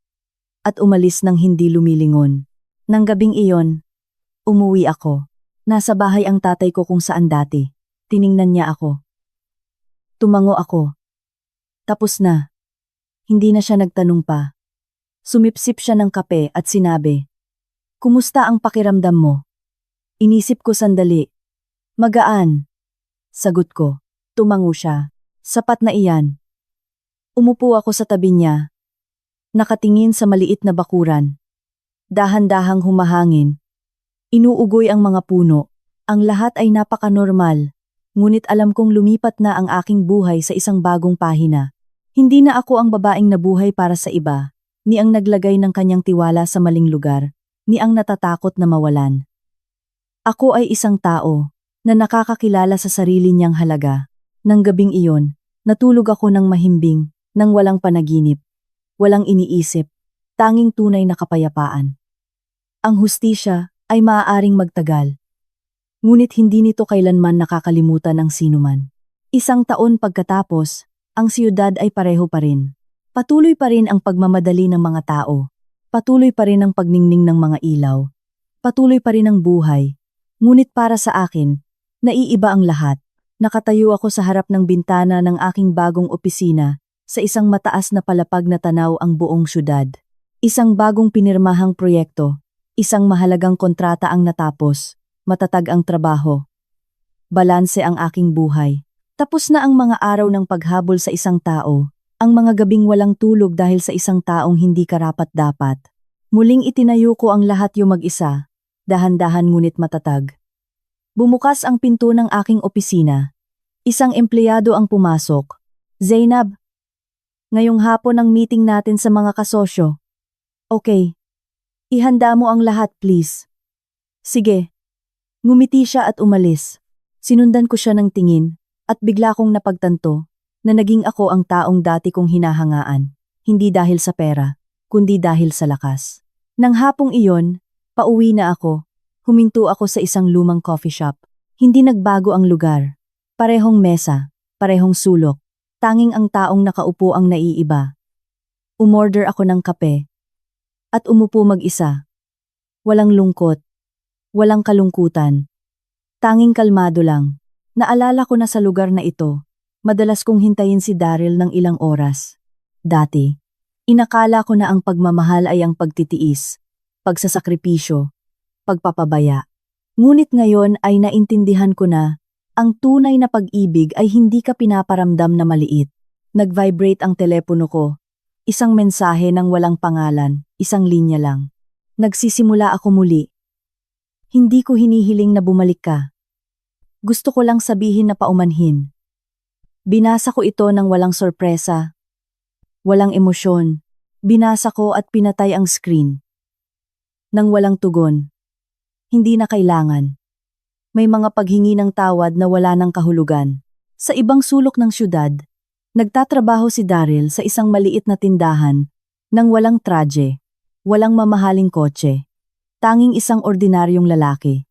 at umalis nang hindi lumilingon. Nang gabing iyon, umuwi ako. Nasa bahay ang tatay ko kung saan dati. Tiningnan niya ako. Tumango ako. Tapos na. Hindi na siya nagtanong pa. Sumipsip siya ng kape at sinabi, "Kumusta ang pakiramdam mo?" Inisip ko sandali. "Magaan." Sagot ko. Tumango siya. "Sapat na iyan." Umupo ako sa tabi niya. Nakatingin sa maliit na bakuran. Dahan-dahang humahangin. Inuugoy ang mga puno. Ang lahat ay napaka-normal. Ngunit alam kong lumipat na ang aking buhay sa isang bagong pahina. Hindi na ako ang babaeng nabuhay para sa iba, ni ang naglagay ng kanyang tiwala sa maling lugar, ni ang natatakot na mawalan. Ako ay isang tao na nakakakilala sa sarili niyang halaga. Nang gabing iyon, natulog ako ng mahimbing. Nang walang panaginip, walang iniisip, tanging tunay na kapayapaan. Ang hustisya ay maaaring magtagal. Ngunit hindi nito kailanman nakakalimutan ang sinuman. Isang taon pagkatapos, ang siyudad ay pareho pa rin. Patuloy pa rin ang pagmamadali ng mga tao. Patuloy pa rin ang pagningning ng mga ilaw. Patuloy pa rin ang buhay. Ngunit para sa akin, naiiba ang lahat. Nakatayo ako sa harap ng bintana ng aking bagong opisina. Sa isang mataas na palapag na tanaw ang buong syudad. Isang bagong pinirmahang proyekto, isang mahalagang kontrata ang natapos, matatag ang trabaho. Balanse ang aking buhay. Tapos na ang mga araw ng paghabol sa isang tao, ang mga gabing walang tulog dahil sa isang taong hindi karapat-dapat. Muling itinayo ko ang lahat yung mag-isa, dahan-dahan ngunit matatag. Bumukas ang pinto ng aking opisina. Isang empleyado ang pumasok. "Zainab, ngayong hapon ang meeting natin sa mga kasosyo." "Okay. Ihanda mo ang lahat, please." "Sige." Ngumiti siya at umalis. Sinundan ko siya ng tingin, at bigla kong napagtanto na naging ako ang taong dati kong hinahangaan, hindi dahil sa pera, kundi dahil sa lakas. Nang hapong iyon, pauwi na ako. Huminto ako sa isang lumang coffee shop. Hindi nagbago ang lugar. Parehong mesa, parehong sulok. Tanging ang taong nakaupo ang naiiba. Umorder ako ng kape. At umupo mag-isa. Walang lungkot. Walang kalungkutan. Tanging kalmado lang. Naalala ko na sa lugar na ito, madalas kong hintayin si Daryl ng ilang oras. Dati, inakala ko na ang pagmamahal ay ang pagtitiis, pagsasakripisyo, pagpapabaya. Ngunit ngayon ay naintindihan ko na ang tunay na pag-ibig ay hindi ka pinaparamdam na maliit. Nag-vibrate ang telepono ko. Isang mensahe ng walang pangalan, isang linya lang. Nagsisimula ako muli. "Hindi ko hinihiling na bumalik ka. Gusto ko lang sabihin na paumanhin. Binasa ko ito ng walang sorpresa, walang emosyon. Binasa ko at pinatay ang screen. Nang walang tugon. Hindi na kailangan. May mga paghingi ng tawad na wala ng kahulugan. Sa ibang sulok ng syudad, nagtatrabaho si Daryl sa isang maliit na tindahan nang walang traje, walang mamahaling kotse, tanging isang ordinaryong lalaki.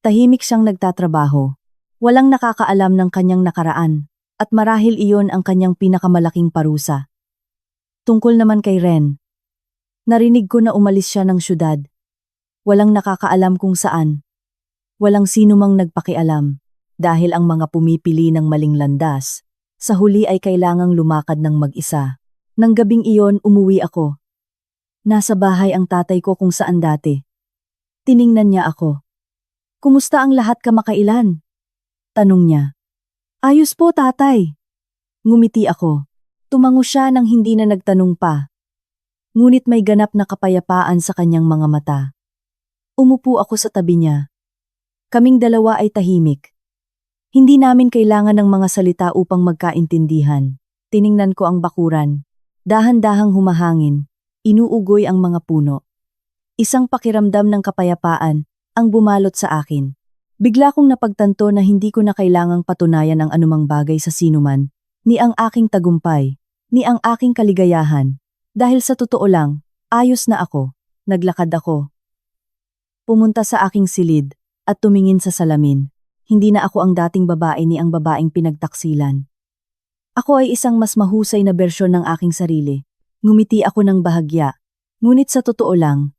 Tahimik siyang nagtatrabaho, walang nakakaalam ng kanyang nakaraan, at marahil iyon ang kanyang pinakamalaking parusa. Tungkol naman kay Ren, narinig ko na umalis siya ng syudad. Walang nakakaalam kung saan. Walang sino mang nagpakialam, dahil ang mga pumipili ng maling landas, sa huli ay kailangang lumakad ng mag-isa. Nang gabing iyon umuwi ako. Nasa bahay ang tatay ko kung saan dati. Tiningnan niya ako. Kumusta ang lahat kamakailan? Tanong niya. Ayos po tatay. Ngumiti ako. Tumango siya nang hindi na nagtanong pa. Ngunit may ganap na kapayapaan sa kanyang mga mata. Umupo ako sa tabi niya. Kaming dalawa ay tahimik. Hindi namin kailangan ng mga salita upang magkaintindihan. Tiningnan ko ang bakuran. Dahan-dahang humahangin. Inuugoy ang mga puno. Isang pakiramdam ng kapayapaan ang bumalot sa akin. Bigla kong napagtanto na hindi ko na kailangang patunayan ang anumang bagay sa sinuman, ni ang aking tagumpay, ni ang aking kaligayahan. Dahil sa totoo lang, ayos na ako. Naglakad ako. Pumunta sa aking silid at tumingin sa salamin. Hindi na ako ang dating babae ni ang babaeng pinagtaksilan. Ako ay isang mas mahusay na bersyon ng aking sarili. Ngumiti ako ng bahagya. Ngunit sa totoo lang,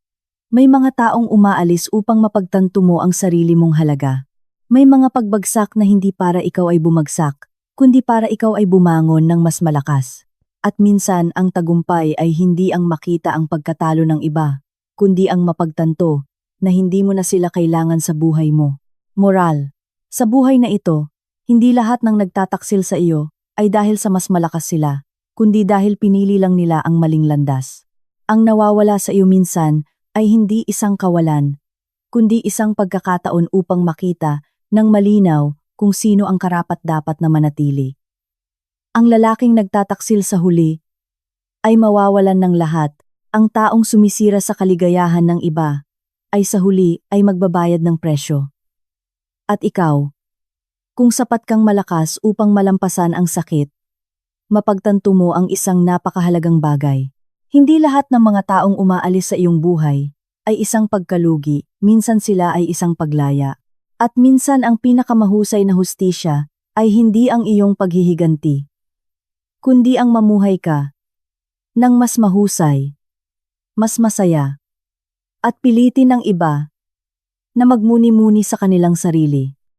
may mga taong umaalis upang mapagtanto mo ang sarili mong halaga. May mga pagbagsak na hindi para ikaw ay bumagsak, kundi para ikaw ay bumangon ng mas malakas. At minsan ang tagumpay ay hindi ang makita ang pagkatalo ng iba, kundi ang mapagtanto na hindi mo na sila kailangan sa buhay mo. Moral. Sa buhay na ito, hindi lahat ng nagtataksil sa iyo ay dahil sa mas malakas sila, kundi dahil pinili lang nila ang maling landas. Ang nawawala sa iyo minsan ay hindi isang kawalan, kundi isang pagkakataon upang makita ng malinaw kung sino ang karapat-dapat na manatili. Ang lalaking nagtataksil sa huli ay mawawalan ng lahat. Ang taong sumisira sa kaligayahan ng iba ay sa huli ay magbabayad ng presyo. At ikaw, kung sapat kang malakas upang malampasan ang sakit, mapagtanto mo ang isang napakahalagang bagay. Hindi lahat ng mga taong umaalis sa iyong buhay ay isang pagkalugi, minsan sila ay isang paglaya. At minsan ang pinakamahusay na hustisya ay hindi ang iyong paghihiganti, kundi ang mamuhay ka ng mas mahusay, mas masaya, at pilitin ng iba na magmuni-muni sa kanilang sarili.